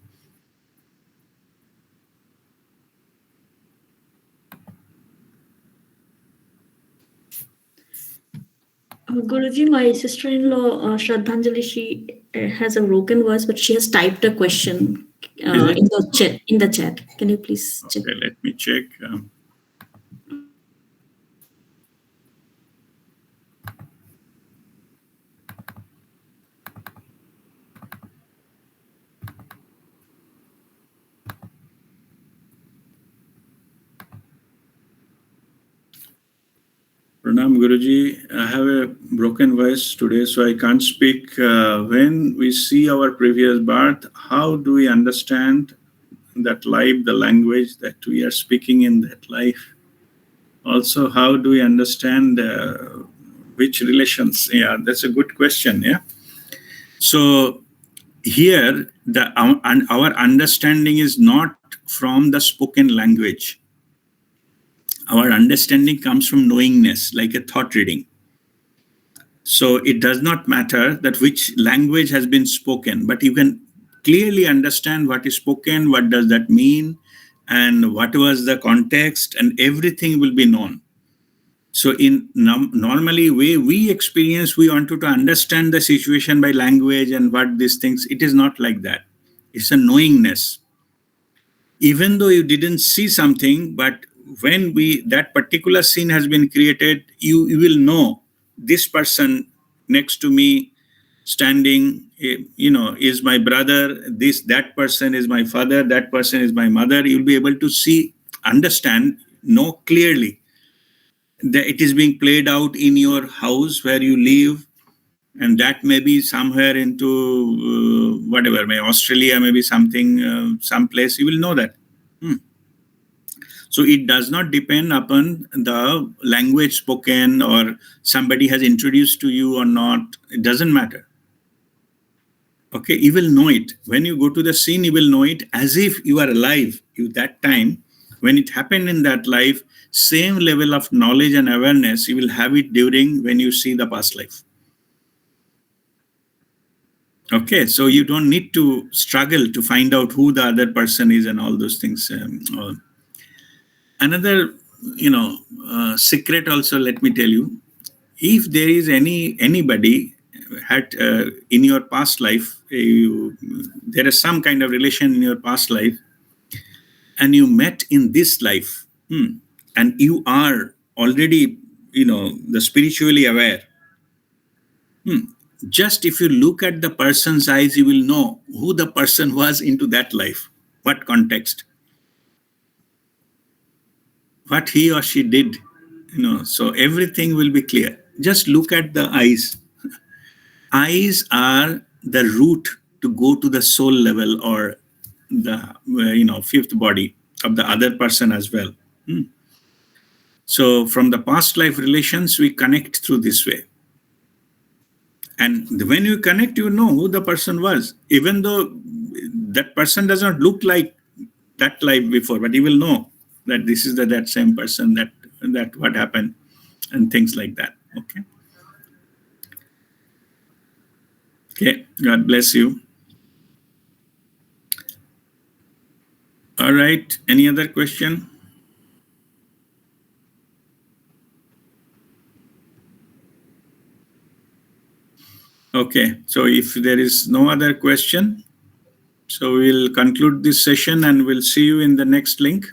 Guruji, my sister-in-law, Shraddhanjali, she has a broken voice, but she has typed a question Is it? in the chat. In the chat, can you please check? Okay. Let me check. Pranam Guruji, I have a broken voice today, so I can't speak. When we see our previous birth, how do we understand that life, the language that we are speaking in that life? Also, how do we understand which relations? Yeah, that's a good question. Yeah. So here, our understanding is not from the spoken language. Our understanding comes from knowingness, like a thought reading. So it does not matter that which language has been spoken, but you can clearly understand what is spoken, what does that mean, and what was the context, and everything will be known. So in normally way we experience, we want to understand the situation by language and what these things. It is not like that. It's a knowingness. Even though you didn't see something, but when that particular scene has been created, you will know this person next to me standing, is my brother, that person is my father, that person is my mother. You'll be able to see, understand, know clearly that it is being played out in your house where you live, and that may be somewhere into whatever, may Australia, maybe something, someplace, you will know that. So it does not depend upon the language spoken or somebody has introduced to you or not. It doesn't matter. Okay, you will know it. When you go to the scene, you will know it as if you are alive. You that time, when it happened in that life, same level of knowledge and awareness, you will have it during when you see the past life. Okay, so you don't need to struggle to find out who the other person is and all those things. Another, secret also, let me tell you, if there is anybody had in your past life, there is some kind of relation in your past life, and you met in this life, and you are already, the spiritually aware. Just if you look at the person's eyes, you will know who the person was into that life, what context, what he or she did, so everything will be clear. Just look at the eyes. eyes are the route to go to the soul level, or the fifth body of the other person as well. So from the past life relations, we connect through this way. And when you connect, you know who the person was, even though that person does not look like that life before, but you will know that this is that same person, that what happened, and things like that. Okay. Okay. God bless you. All right. Any other question? Okay. So if there is no other question, so we'll conclude this session and we'll see you in the next link.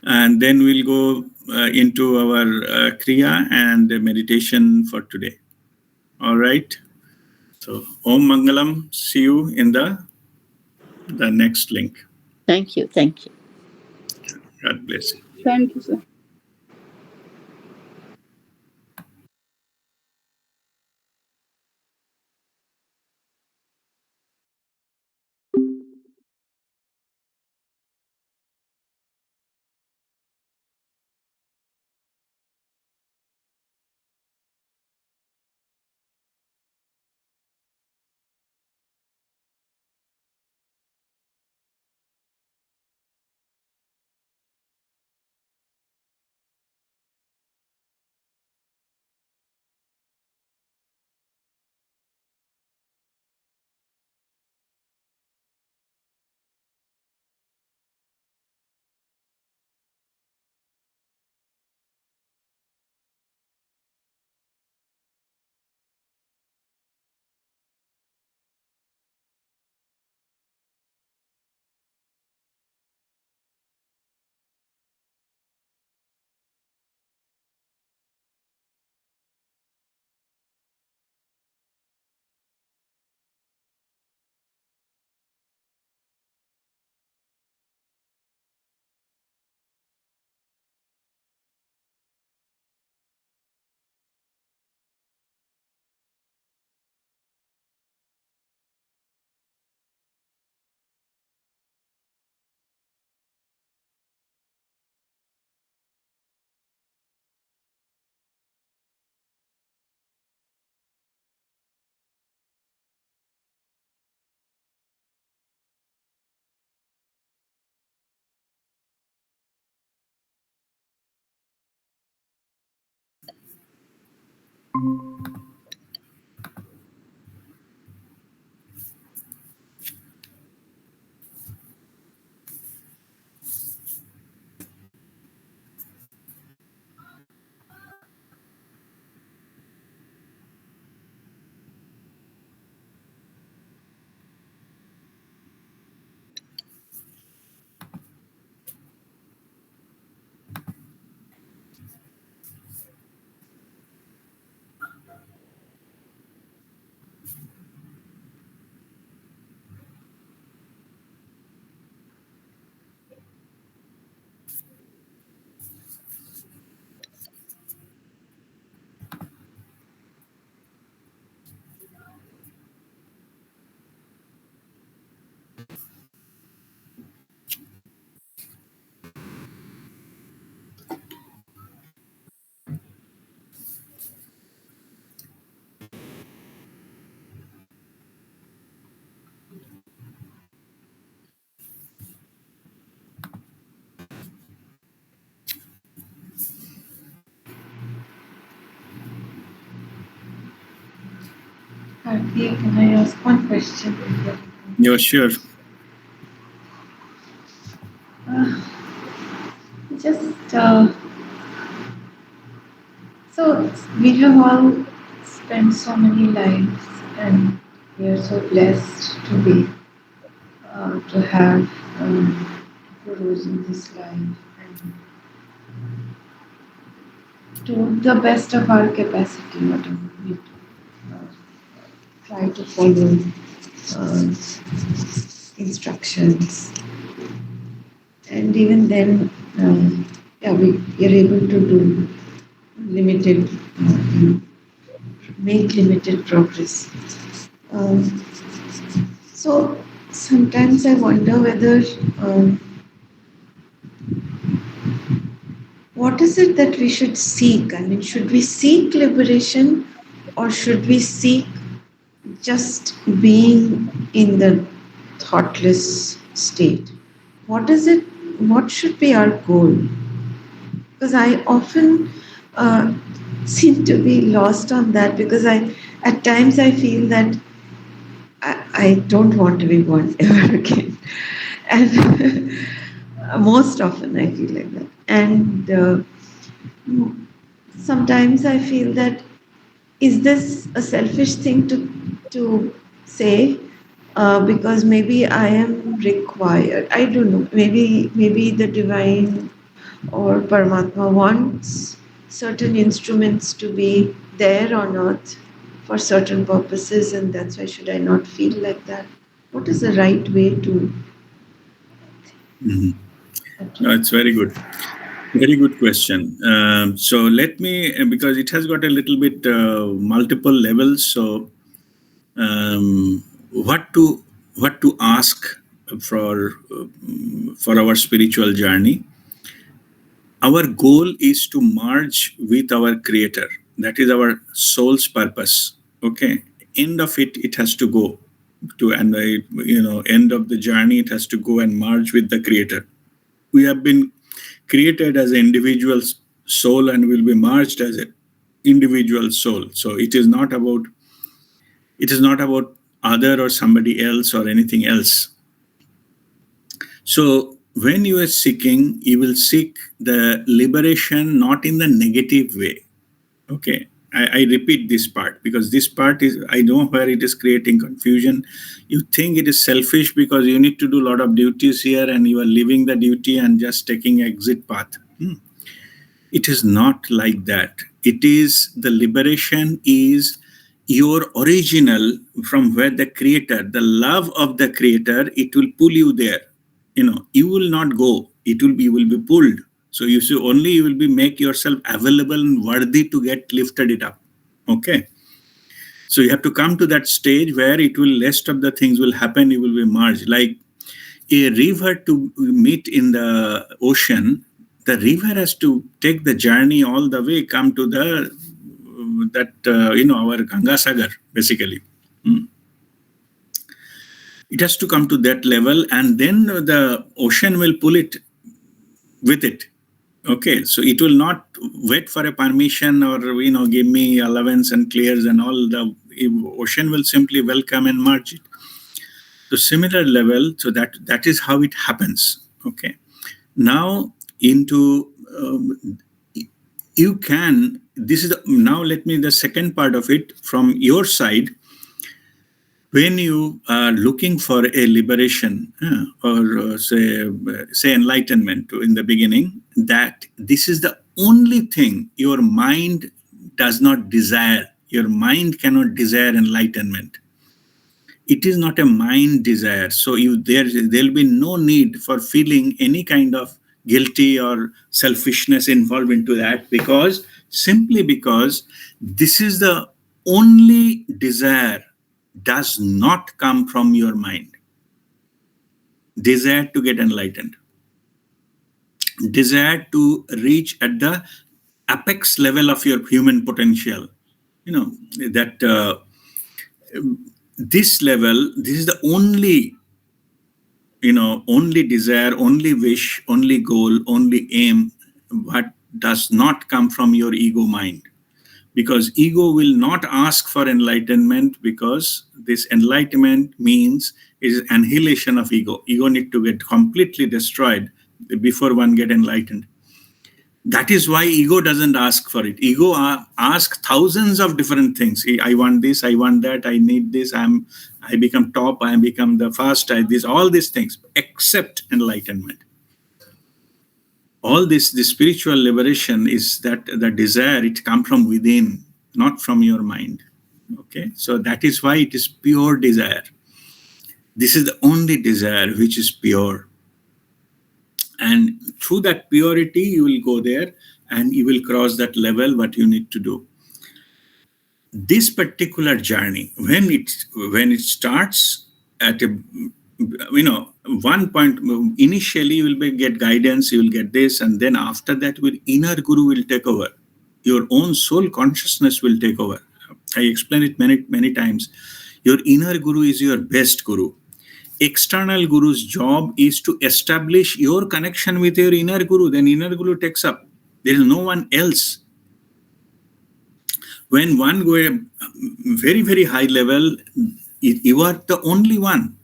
And then we'll go into our Kriya and meditation for today. All right. So Om Mangalam. See you in the next link. Thank you. Thank you. God bless you. Thank you, sir. Kriya, can I ask one question? Yeah, sure. Just so we have all spent so many lives, and we are so blessed to be to have gurus in this life, and to the best of our capacity, whatever we do, try to follow uh, instructions. And even then, we are able to do limited make limited progress. So sometimes I wonder whether what is it that we should seek? I mean, should we seek liberation or should we seek just being in the thoughtless state? What is it? What should be our goal? Because I often uh, seem to be lost on that because at times I feel that I don't want to be born ever again. And most often I feel like that. And sometimes I feel that is this a selfish thing to say? Because maybe I am required. I don't know. Maybe the divine or Paramatma wants certain instruments to be there on earth for certain purposes, and that's why should I not feel like that? What is the right way to? Mhm. No, it's very good. Very good question. So let me, because it has got a little bit multiple levels. So what to ask for our spiritual journey? Our goal is to merge with our Creator. That is our soul's purpose. Okay. End of it, it has to go to, and end of the journey, it has to go and merge with the Creator. We have been created as an individual soul and will be merged as an individual soul. So it is not about other or somebody else or anything else. So when you are seeking, you will seek the liberation not in the negative way. Okay. I repeat this part because this part is, I know where it is creating confusion. You think it is selfish because you need to do a lot of duties here and you are leaving the duty and just taking exit path. It is not like that. It is the liberation is your original from where the creator, the love of the creator, it will pull you there. You will not go. You will be pulled. So you see, only you will be make yourself available and worthy to get lifted it up. Okay. So you have to come to that stage where it will, rest of the things will happen. You will be merged. Like a river to meet in the ocean, the river has to take the journey all the way, come to our Ganga Sagar, basically. It has to come to that level, and then the ocean will pull it with it. Okay, so it will not wait for a permission or give me allowance and clears and all. The ocean will simply welcome and merge it. So similar level, so that is how it happens. Okay, now into you can. This is now. Let me the second part of it from your side. When you are looking for a liberation or say enlightenment in the beginning, that this is the only thing your mind does not desire. Your mind cannot desire enlightenment. It is not a mind desire. So there'll be no need for feeling any kind of guilty or selfishness involved into that, simply because this is the only desire does not come from your mind. Desire to get enlightened, desire to reach at the apex level of your human potential. That this level, this is the only desire, only wish, only goal, only aim, but does not come from your ego mind. Because ego will not ask for enlightenment, because this enlightenment means is annihilation of ego. Ego need to get completely destroyed before one get enlightened. That is why ego doesn't ask for it. Ego asks thousands of different things. I want this, I want that, I need this, I become top, I become the first, all these things, except enlightenment. All this, the spiritual liberation is that the desire, it comes from within, not from your mind. Okay, so that is why it is pure desire. This is the only desire which is pure. And through that purity, you will go there and you will cross that level, what you need to do. this particular journey, when it starts at a, one point, initially you will get guidance, you will get this, and then after that, your inner guru will take over. Your own soul consciousness will take over. I explained it many times. Your inner guru is your best guru. External guru's job is to establish your connection with your inner guru. Then inner guru takes up. There is no one else. When one go a very, very high level, you are the only one.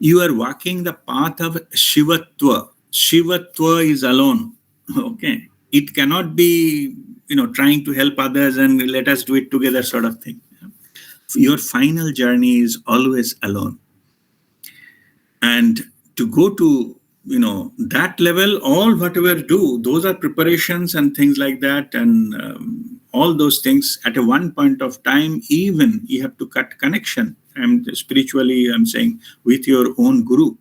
You are walking the path of Shivatva. Shivatva is alone. Okay. It cannot be, trying to help others and let us do it together sort of thing. Your final journey is always alone. And to go to, that level, all whatever do, those are preparations and things like that. And all those things at a one point of time, even you have to cut connection. Spiritually, I'm saying, with your own guru.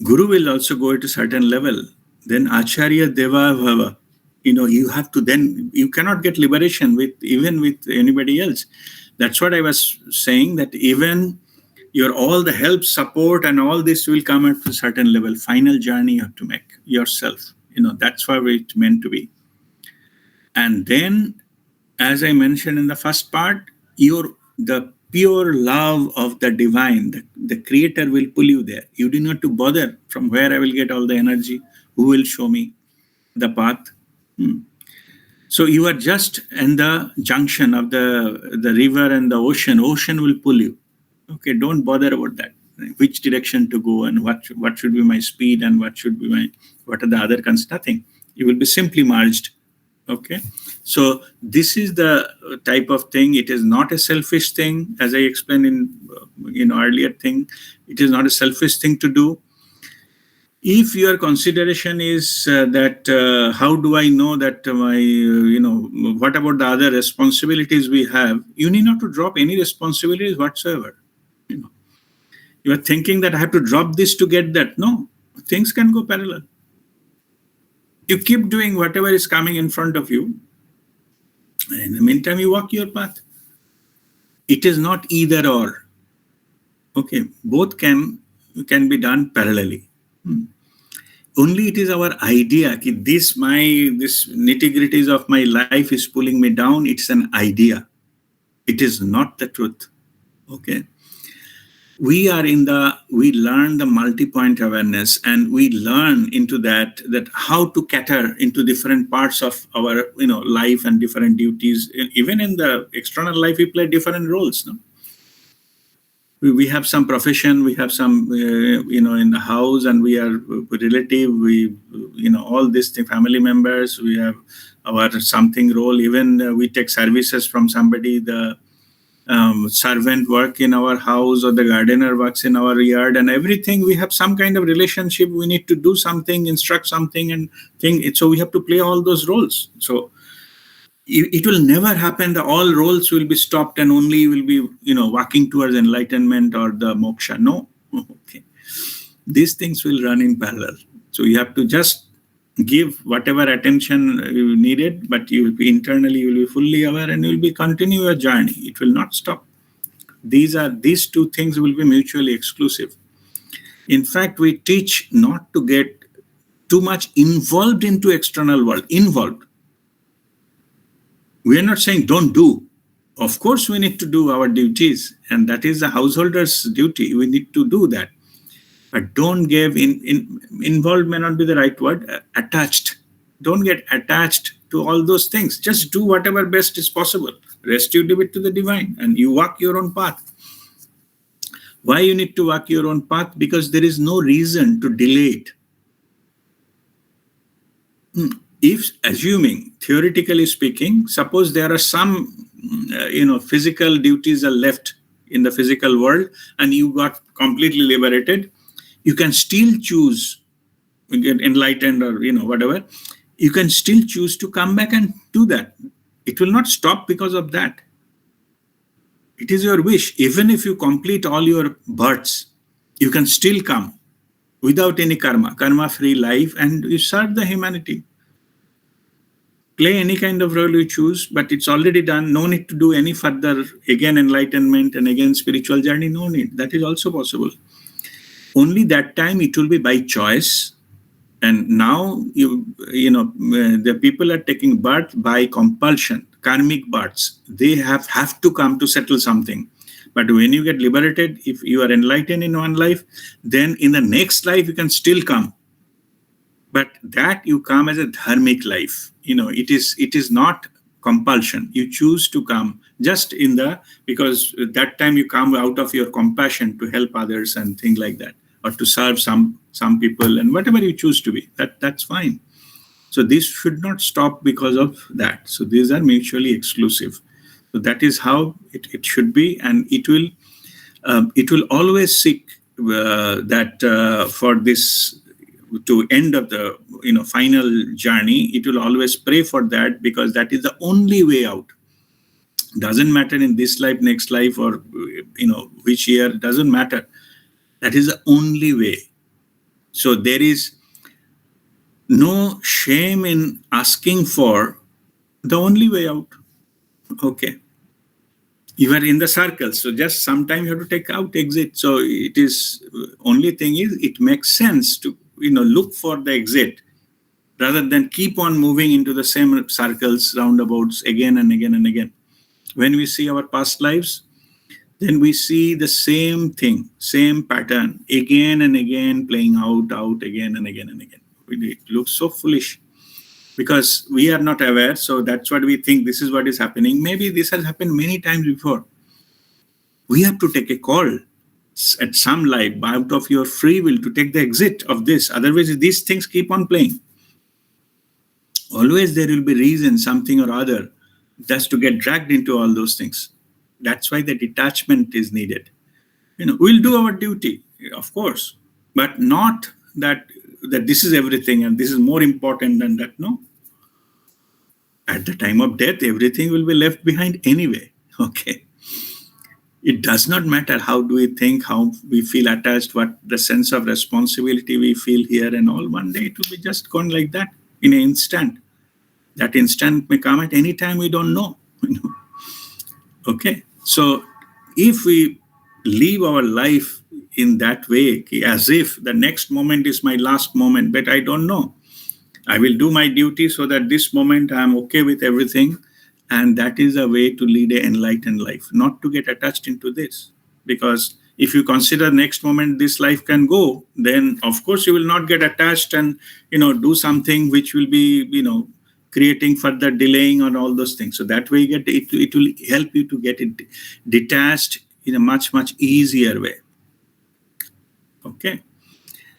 Guru will also go at a certain level. Then Acharya Deva Bhava. You have to then, you cannot get liberation even with anybody else. That's what I was saying, that even all the help, support, and all this will come at a certain level. Final journey you have to make yourself. That's why it's meant to be. And then, as I mentioned in the first part, the pure love of the divine, the creator will pull you there. You do not have to bother from where I will get all the energy, who will show me the path. So you are just in the junction of the river and the ocean. Ocean will pull you. Okay, don't bother about that. Which direction to go and what should be my speed and what are the other concerns? Nothing. You will be simply merged. Okay, so this is the type of thing. It is not a selfish thing, as I explained in earlier thing. It is not a selfish thing to do. If your consideration is that how do I know that what about the other responsibilities we have? You need not to drop any responsibilities whatsoever. You are thinking that I have to drop this to get that. No, things can go parallel. You keep doing whatever is coming in front of you. And in the meantime, you walk your path. It is not either or. Okay, both can be done parallelly. Only it is our idea that this nitty-gritties of my life is pulling me down. It's an idea. It is not the truth. Okay. We learn the multi-point awareness, and we learn into that how to cater into different parts of our life and different duties. Even in the external life, we play different roles. No? We have some profession, we have some in the house, and we are relative. We all these things, family members. We have our something role. Even we take services from somebody. The servant work in our house, or the gardener works in our yard, and everything. We have some kind of relationship. We need to do something, instruct something, and think. So we have to play all those roles. So it will never happen that all roles will be stopped and only you will be walking towards enlightenment or the moksha. No. Okay, these things will run in parallel. So you have to just give whatever attention you needed, but you will be internally, you will be fully aware, and you will be continue your journey. It will not stop. These two things will be mutually exclusive. In fact, we teach not to get too much involved into external world. Involved. We are not saying don't do. Of course, we need to do our duties, and that is the householder's duty. We need to do that. But don't give involved may not be the right word, attached. Don't get attached to all those things. Just do whatever best is possible. Rest you leave it to the divine, and you walk your own path. Why you need to walk your own path? Because there is no reason to delay it. If, assuming, theoretically speaking, suppose there are some, physical duties are left in the physical world, and you got completely liberated, you can still choose, get enlightened or, whatever, you can still choose to come back and do that. It will not stop because of that. It is your wish. Even if you complete all your births, you can still come without any karma-free life, and you serve the humanity. Play any kind of role you choose, but it's already done. No need to do any further, again, enlightenment and again, spiritual journey. No need. That is also possible. Only that time it will be by choice. And now, the people are taking birth by compulsion, karmic births. They have to come to settle something. But when you get liberated, if you are enlightened in one life, then in the next life, you can still come. But that you come as a dharmic life. It is not compulsion. You choose to come just because that time you come out of your compassion to help others and things like that, or to serve some people, and whatever you choose to be, that's fine. So this should not stop because of that. So these are mutually exclusive. So that is how it should be, and it will always seek that for this to end of the final journey. It will always pray for that, because that is the only way out. Doesn't matter in this life, next life, or which year, doesn't matter. That is the only way. So there is no shame in asking for the only way out. Okay. You are in the circle, so just sometime you have to take out exit. So it is, only thing is, it makes sense to look for the exit rather than keep on moving into the same circles, roundabouts again and again and again. When we see our past lives, then we see the same thing, same pattern again and again, playing out again and again and again. It looks so foolish because we are not aware. So that's what we think, this is what is happening. Maybe this has happened many times before. We have to take a call at some life, out of your free will, to take the exit of this. Otherwise, these things keep on playing. Always there will be reason, something or other, just to get dragged into all those things. That's why the detachment is needed. We'll do our duty, of course, but not that this is everything and this is more important than that. No. At the time of death, everything will be left behind anyway. Okay. It does not matter how do we think, how we feel attached, what the sense of responsibility we feel here and all. One day it will be just gone like that in an instant. That instant may come at any time, we don't know. Okay. So if we live our life in that way, as if the next moment is my last moment, but I don't know. I will do my duty so that this moment I'm okay with everything. And that is a way to lead an enlightened life, not to get attached into this. Because if you consider next moment this life can go, then of course you will not get attached and, do something which will be, creating further delaying on all those things. So that way it will help you to get it detached in a much, much easier way. Okay.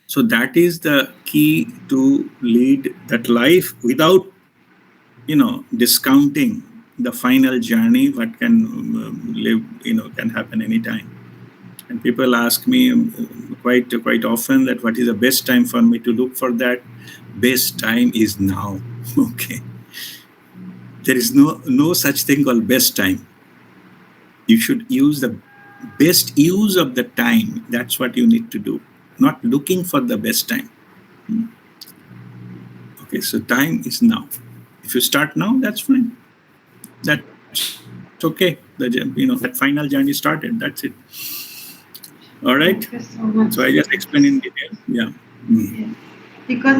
So that is the key to lead that life without, discounting the final journey, what can live, can happen anytime. And people ask me quite often that what is the best time for me to look for that. Best time is now. Okay. There is no such thing called best time. You should use the best use of the time. That's what you need to do. Not looking for the best time. Okay, so time is now. If you start now, that's fine. That's okay. That final journey started. That's it. All right. Thank you so much. So I just explained in detail. Yeah. Yes. Because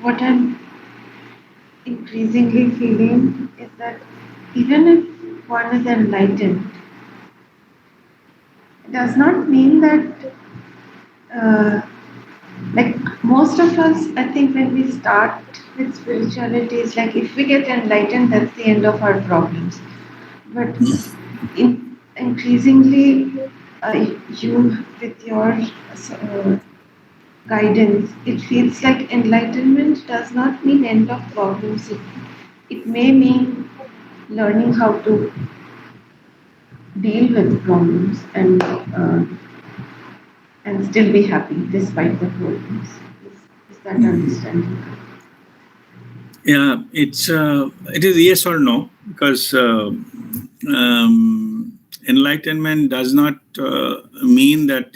what I'm increasingly feeling is that even if one is enlightened, it does not mean that, like most of us, I think when we start with spirituality, it's like if we get enlightened, that's the end of our problems. But increasingly, you with your guidance, it feels like enlightenment does not mean end of problems. It may mean learning how to deal with problems and still be happy despite the problems. Is that understanding? Yeah, it is yes or no, because enlightenment does not mean that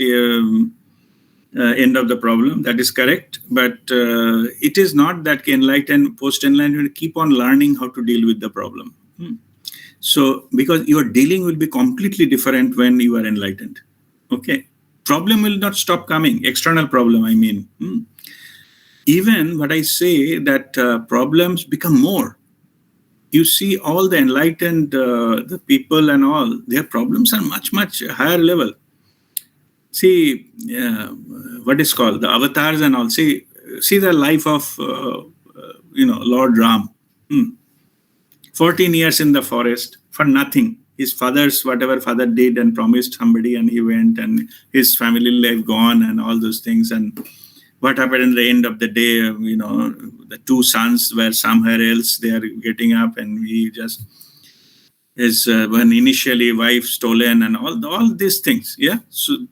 end of the problem. That is correct. But it is not that enlightened, post-enlightenment keep on learning how to deal with the problem. So, because your dealing will be completely different when you are enlightened. Okay. Problem will not stop coming. External problem, I mean. Even what I say that problems become more. You see all the enlightened the people and all, their problems are much, much higher level. See, what is called the avatars and all. See the life of, Lord Ram. 14 years in the forest for nothing. His father's, whatever father did and promised somebody, and he went, and his family life gone and all those things. And what happened in the end of the day, the two sons were somewhere else. They are getting up, and he just his when initially wife stolen and all these things. Yeah. So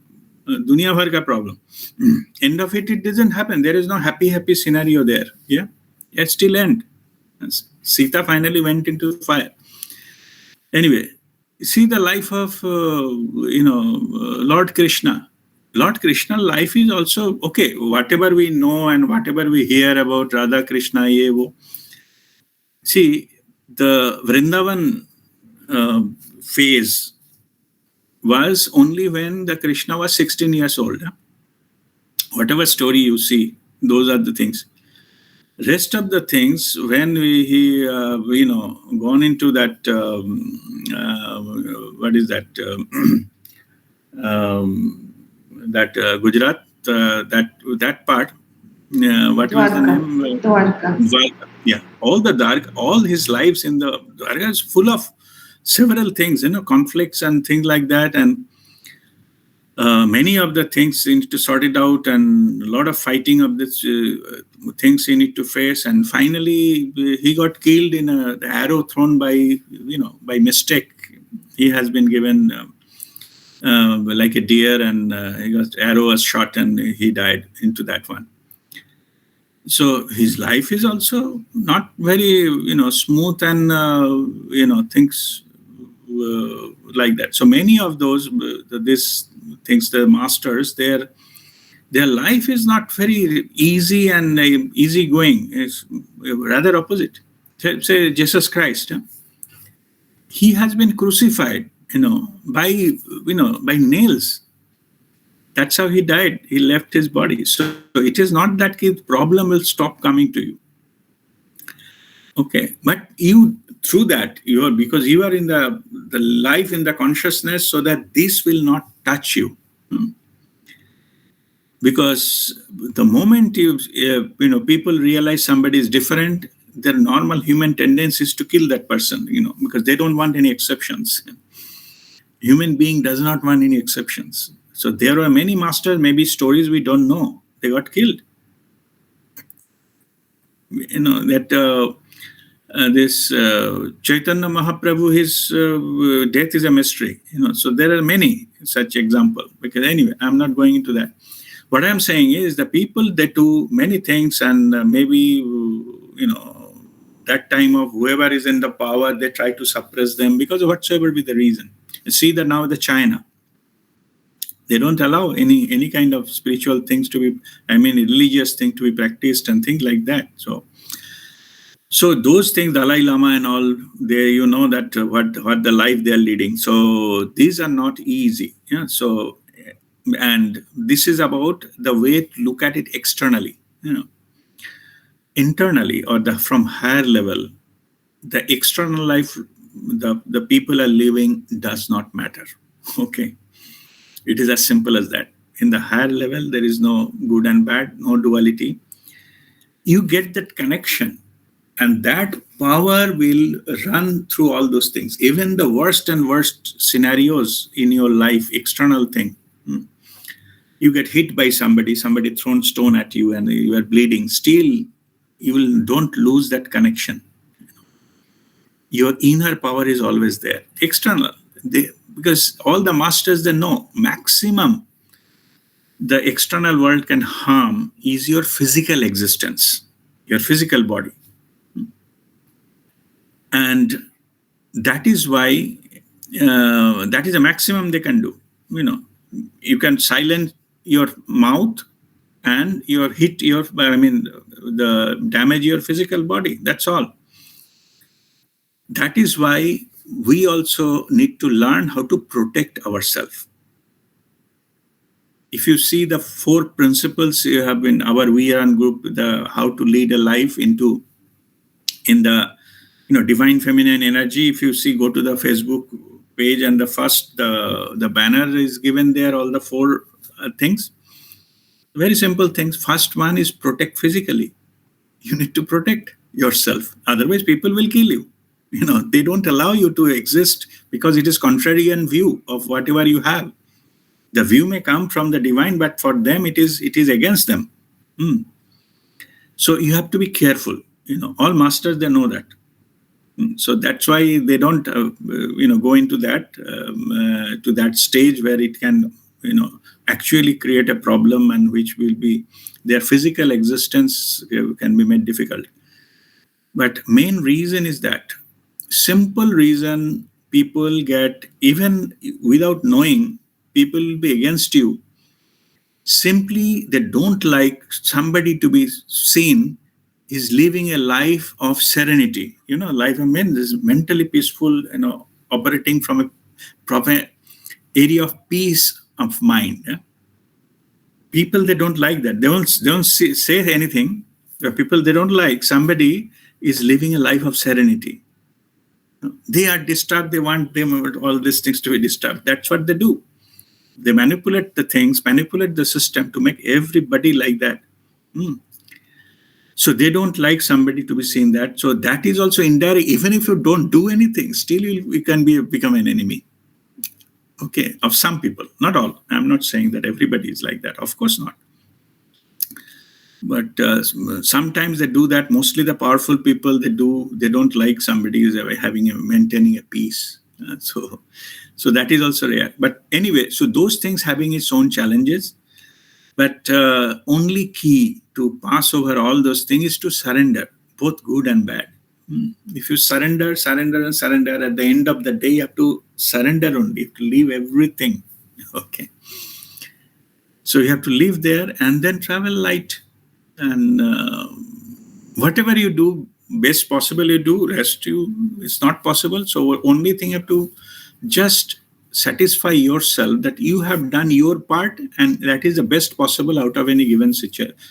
dunya bhar ka problem. End of it doesn't happen. There is no happy scenario there. Yeah. It still end. Sita finally went into fire. Anyway, see the life of Lord Krishna. Lord Krishna life is also okay. Whatever we know and whatever we hear about Radha Krishna, ye wo. See, the Vrindavan phase was only when the Krishna was 16 years old. Whatever story you see, those are the things. Rest of the things, when he gone into that what is that that Gujarat, that part, what was the name? Dwarka. Yeah, all his lives in the Dwarka is full of several things, conflicts and things like that, and many of the things he need to sort it out, and a lot of fighting of this things he need to face, and finally he got killed in the arrow thrown by mistake. He has been given like a deer, and he got arrow was shot, and he died into that one. So his life is also not very smooth, and things like that. So many of those these things, the masters, their life is not very easy and easy going. It's rather opposite. Say Jesus Christ, he has been crucified, by nails. That's how he died. He left his body. So it is not that the problem will stop coming to you. Okay, but you through that because you are in the life in the consciousness, so that this will not touch you. Because the moment people realize somebody is different, their normal human tendency is to kill that person, because they don't want any exceptions. Human being does not want any exceptions. So there are many masters, maybe stories we don't know. They got killed. That this Chaitanya Mahaprabhu, his death is a mystery. So there are many such examples. Because anyway, I'm not going into that. What I'm saying is the people, they do many things, and maybe that time of whoever is in the power, they try to suppress them because of whatsoever be the reason. You see that now the China, they don't allow any kind of spiritual things to be, religious thing to be practiced and things like that. So those things, Dalai Lama and all, they that what the life they are leading. So these are not easy. Yeah. So, and this is about the way to look at it externally. Internally, or from higher level, the external life the people are living does not matter. Okay. It is as simple as that. In the higher level, there is no good and bad, no duality. You get that connection, and that power will run through all those things. Even the worst and worst scenarios in your life, external thing. You get hit by somebody thrown stone at you, and you are bleeding. Still, don't lose that connection. Your inner power is always there. External. Because all the masters, they know maximum the external world can harm is your physical existence, your physical body. And that is why that is the maximum they can do. You can silence your mouth and the damage your physical body. That's all. That is why we also need to learn how to protect ourselves. If you see the 4 principles you have in our WeAreOne group, the how to lead a life in the divine feminine energy. If you see, go to the Facebook page, and the banner is given there, all the 4 things. Very simple things. First one is protect physically. You need to protect yourself. Otherwise, people will kill you. They don't allow you to exist because it is contrarian view of whatever you have. The view may come from the divine, but for them, it is against them. So you have to be careful. All masters, they know that. So that's why they don't, go into that to that stage where it can, actually create a problem, and which will be their physical existence can be made difficult. But main reason is that simple reason people get, even without knowing, people will be against you. Simply, they don't like somebody to be seen is living a life of serenity. Life is mentally peaceful, operating from a proper area of peace of mind. Yeah? People, they don't like that. They don't say anything. The people, they don't like somebody is living a life of serenity. They are disturbed. They want all these things to be disturbed. That's what they do. They manipulate the things, manipulate the system to make everybody like that. So they don't like somebody to be seen that. So that is also indirect. Even if you don't do anything, still you can become an enemy. Okay, of some people, not all. I'm not saying that everybody is like that. Of course not. But sometimes they do that. Mostly the powerful people, they don't like somebody who's maintaining a peace. So that is also rare. But anyway, so those things having its own challenges. But only key to pass over all those things is to surrender, both good and bad. If you surrender, at the end of the day, you have to surrender only. You have to leave everything. Okay. So you have to live there and then travel light. And whatever you do, best possible you do, rest it's not possible. So only thing you have to just satisfy yourself that you have done your part, and that is the best possible out of any given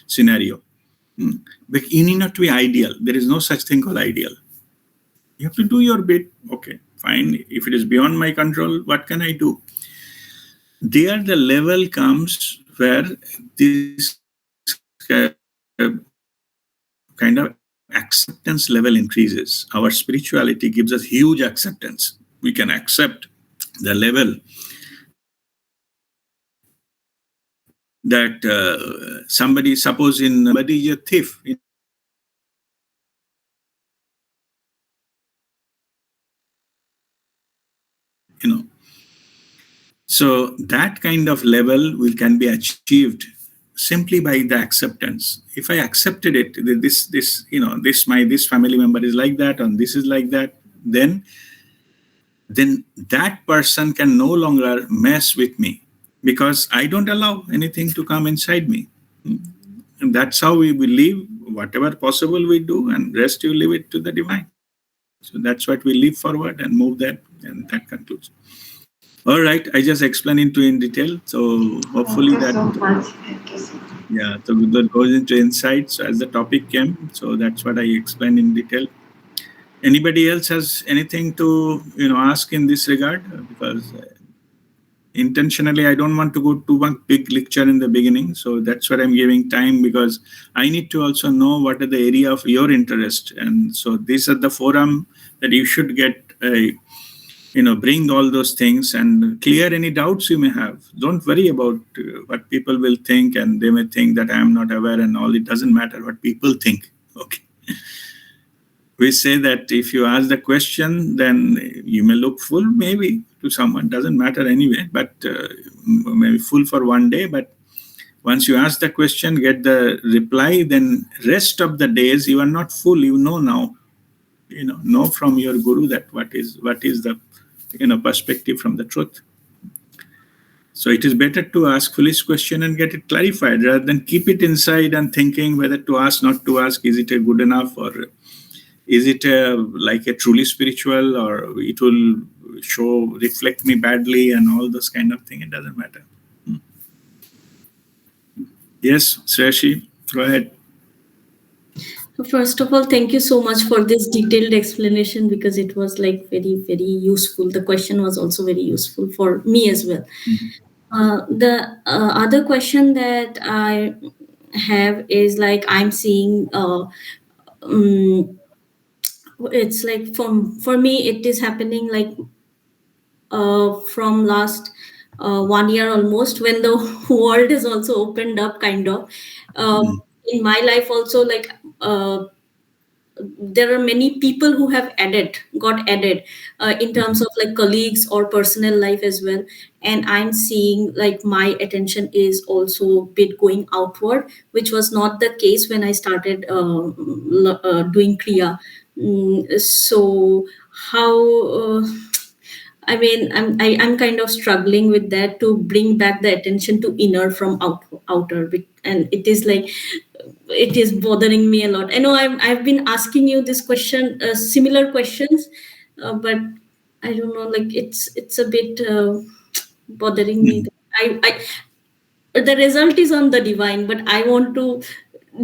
scenario. But you need not to be ideal. There is no such thing called ideal. You have to do your bit. Okay, fine. If it is beyond my control, what can I do? There the level comes where this kind of acceptance level increases. Our spirituality gives us huge acceptance. We can accept the level that somebody, suppose somebody is a thief. So that kind of level can be achieved simply by the acceptance. If I accepted it, this family member is like that, and this is like that, then that person can no longer mess with me, because I don't allow anything to come inside me. And that's how we live. Whatever possible we do, and rest you leave it to the divine. So that's what we live forward and move that, and that concludes. All right, I just explained it in detail. So hopefully Thank you so much. Thank you so much. Yeah, so that goes into insights as the topic came. So that's what I explained in detail. Anybody else has anything to ask in this regard? Because intentionally, I don't want to go to one big lecture in the beginning. So that's what I'm giving time, because I need to also know what are the area of your interest. And so these are the forum that you should get bring all those things and clear any doubts you may have. Don't worry about what people will think, and they may think that I am not aware and all. It doesn't matter what people think. Okay. We say that if you ask the question, then you may look full maybe to someone. Doesn't matter anyway, but maybe full for one day. But once you ask the question, get the reply, then rest of the days you are not full. You know now. Know from your guru that what is the perspective from the truth. So it is better to ask foolish question and get it clarified rather than keep it inside and thinking whether to ask, not to ask. Is it a good enough, or is it like a truly spiritual, or it will reflect me badly and all those kind of thing. It doesn't matter. Yes, Sreshi, go ahead. First of all, thank you so much for this detailed explanation, because it was like very, very useful. The question was also very useful for me as well. The other question that I have is like, I'm seeing it's like for me it is happening like from last 1 year almost, when the world is also opened up kind of in my life also, like there are many people who have got added in terms of like colleagues or personal life as well. And I'm seeing like my attention is also a bit going outward, which was not the case when I started doing Kriya. So how I'm kind of struggling with that, to bring back the attention to inner from outer, and it is like, it is bothering me a lot. I know I've been asking you this question, similar questions, but I don't know, like it's a bit bothering me. The result is on the divine, but I want to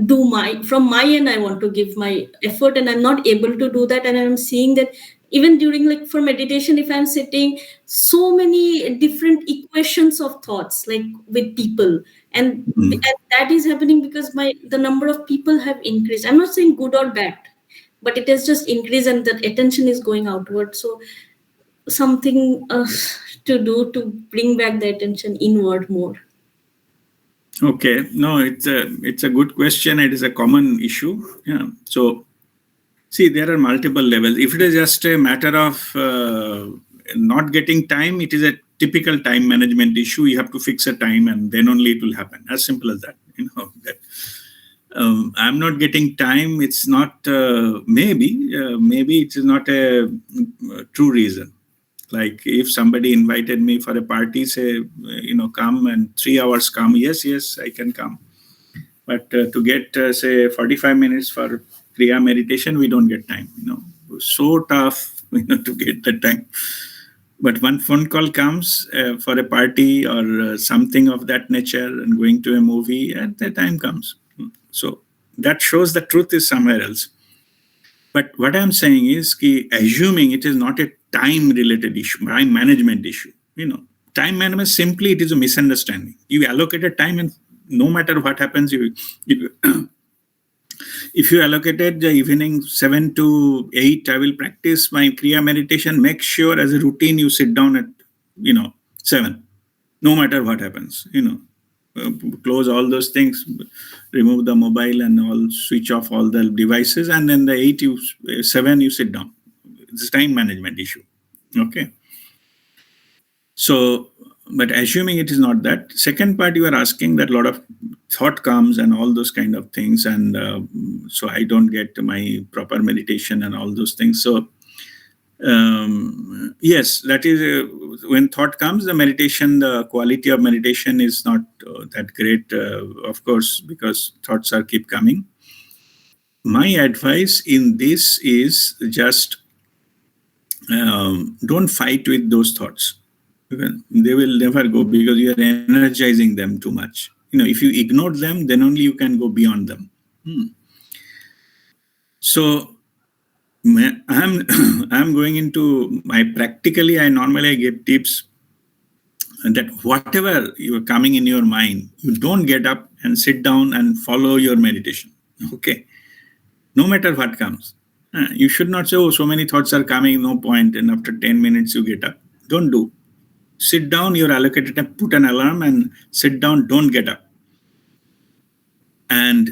do from my end. I want to give my effort, and I'm not able to do that. And I'm seeing that even during, like, for meditation, if I'm sitting, so many different equations of thoughts, like with people, and that is happening because the number of people have increased. I'm not saying good or bad, but it has just increased, and the attention is going outward. So something to do to bring back the attention inward more. Okay, no, it's a good question. It is a common issue. Yeah. So, see, there are multiple levels. If it is just a matter of not getting time, it is a typical time management issue. You have to fix a time, and then only it will happen. As simple as that. That I'm not getting time. It's not maybe it is not a true reason. Like if somebody invited me for a party, say, come and 3 hours come. Yes, I can come. But to get, say, 45 minutes for Kriya meditation, we don't get time. So tough, to get the time. But one phone call comes for a party or something of that nature, and going to a movie, and the time comes. So that shows the truth is somewhere else. But what I'm saying is, assuming it is not a time-related issue, time management issue. Time management, simply it is a misunderstanding. You allocated time, and no matter what happens, if you allocated the evening 7 to 8, I will practice my Kriya meditation. Make sure as a routine you sit down at 7, no matter what happens. Close all those things, remove the mobile and all, switch off all the devices, and then the 7 you sit down. It's a time management issue. Okay. So, but assuming it is not that, second part you are asking, that a lot of thought comes and all those kind of things, and so I don't get my proper meditation and all those things. So yes, that is when thought comes, the meditation, the quality of meditation is not that great, of course, because thoughts keep coming. My advice in this is just don't fight with those thoughts. They will never go, because you are energizing them too much. If you ignore them, then only you can go beyond them. So I'm going into my practically. I normally give tips that whatever you are coming in your mind, you don't get up and sit down and follow your meditation. Okay, no matter what comes, you should not say, "Oh, so many thoughts are coming, no point," and after 10 minutes you get up. Don't do. Sit down. You're allocated. Put an alarm and sit down. Don't get up. And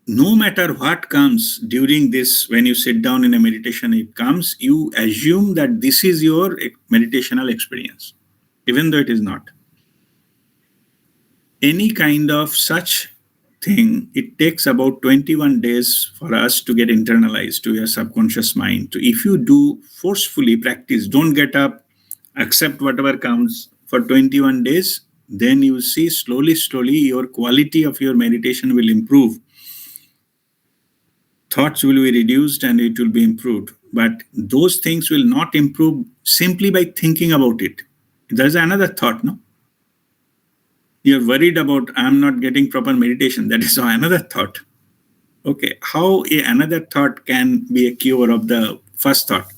no matter what comes during this, when you sit down in a meditation, it comes, you assume that this is your meditational experience, even though it is not. Any kind of such thing, it takes about 21 days for us to get internalized to your subconscious mind. So if you do forcefully practice, don't get up, accept whatever comes for 21 days, then you see slowly your quality of your meditation will improve. Thoughts will be reduced and it will be improved. But those things will not improve simply by thinking about it. There's another thought, no? You're worried about, I'm not getting proper meditation. That is another thought. Okay, how another thought can be a cure of the first thought?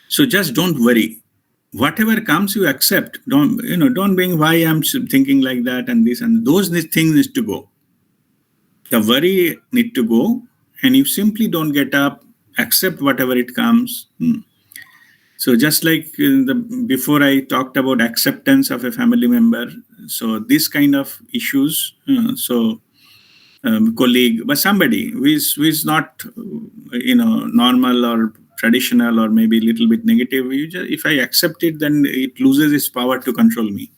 So just don't worry. Whatever comes, you accept. Don't bring why I'm thinking like that and this and those things need to go. The worry need to go, and you simply don't get up, accept whatever it comes. So just like before I talked about acceptance of a family member, so this kind of issues, colleague, but somebody who is not, normal or traditional or maybe a little bit negative, if I accept it, then it loses its power to control me.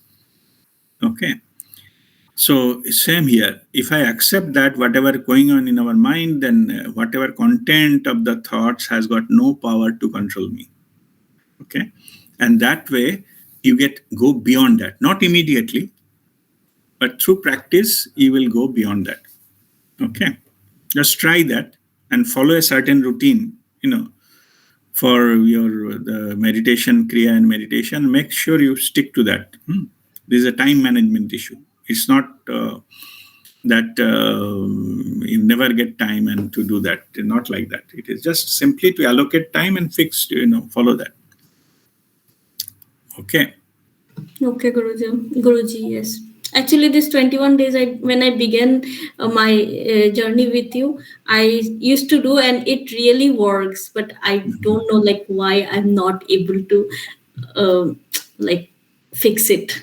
Okay. So same here. If I accept that whatever going on in our mind, then whatever content of the thoughts has got no power to control me. Okay. And that way you go beyond that, not immediately, but through practice, you will go beyond that. Okay. Just try that and follow a certain routine, for the meditation, Kriya and meditation. Make sure you stick to that. This is a time management issue. It's not that you never get time and to do that. Not like that. It is just simply to allocate time and follow that. Okay. Okay, Guruji, yes. Actually, this 21 days, when I began my journey with you, I used to do, and it really works. But I don't know, why I'm not able to, fix it.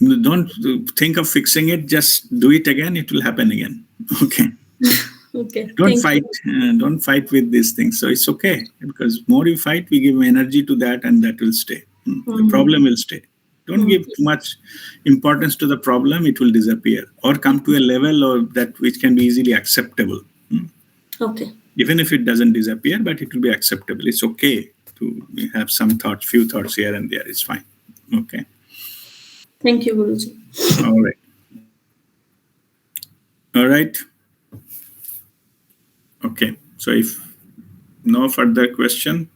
Don't think of fixing it. Just do it again. It will happen again. Okay. Okay. Don't fight. Don't fight with these things. So it's okay, because more you fight, we give energy to that, and that will stay. The problem will stay. Don't give too much importance to the problem. It will disappear or come to a level or that which can be easily acceptable. Okay. Even if it doesn't disappear, but it will be acceptable. It's okay to have some thoughts, few thoughts here and there. It's fine. Okay. Thank you, Guruji. All right. All right. Okay. So if no further question,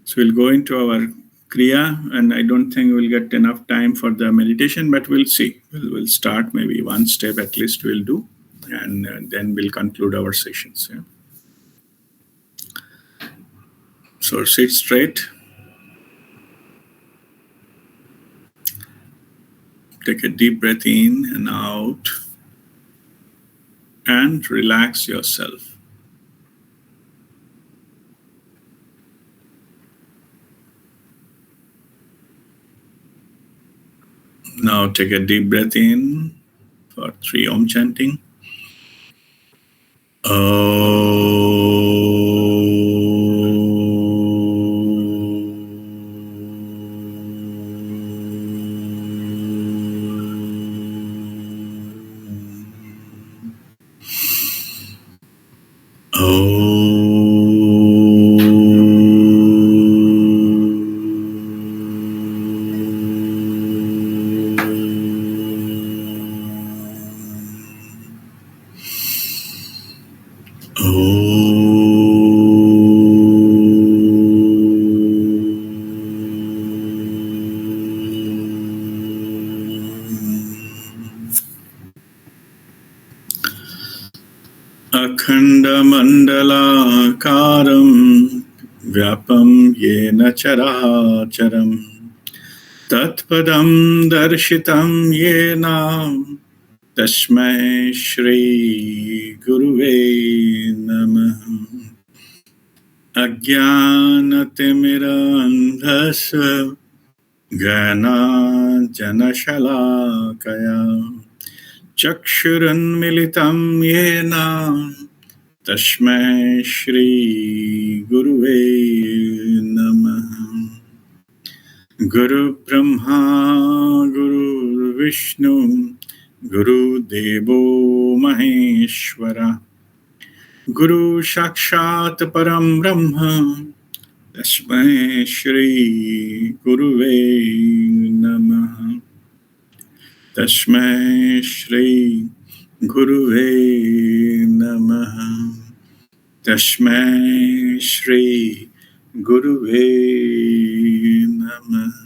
so we'll go into our Kriya, and I don't think we'll get enough time for the meditation, but we'll see. We'll start maybe one step at least we'll do, and then we'll conclude our sessions. Yeah? So sit straight. Take a deep breath in and out, and relax yourself. Now take a deep breath in for 3 Om chanting. Akhandamandalakaram vyapam yena characharam tatpadam darshitam yena tasmai shri guruve namah. Ajnanatimiraandhasya Jnanajanashalakaya Chakshurunmilitam yena Tasmai Shri Guruve Namah. Guru Brahma Guru Vishnu Guru Devo Maheshwara Guru Sakshat Param Brahma Tasmai Shri Guruve Namaha. Tasmai Shri Guruve Namaha. Tasmai Shri Guruve Namaha.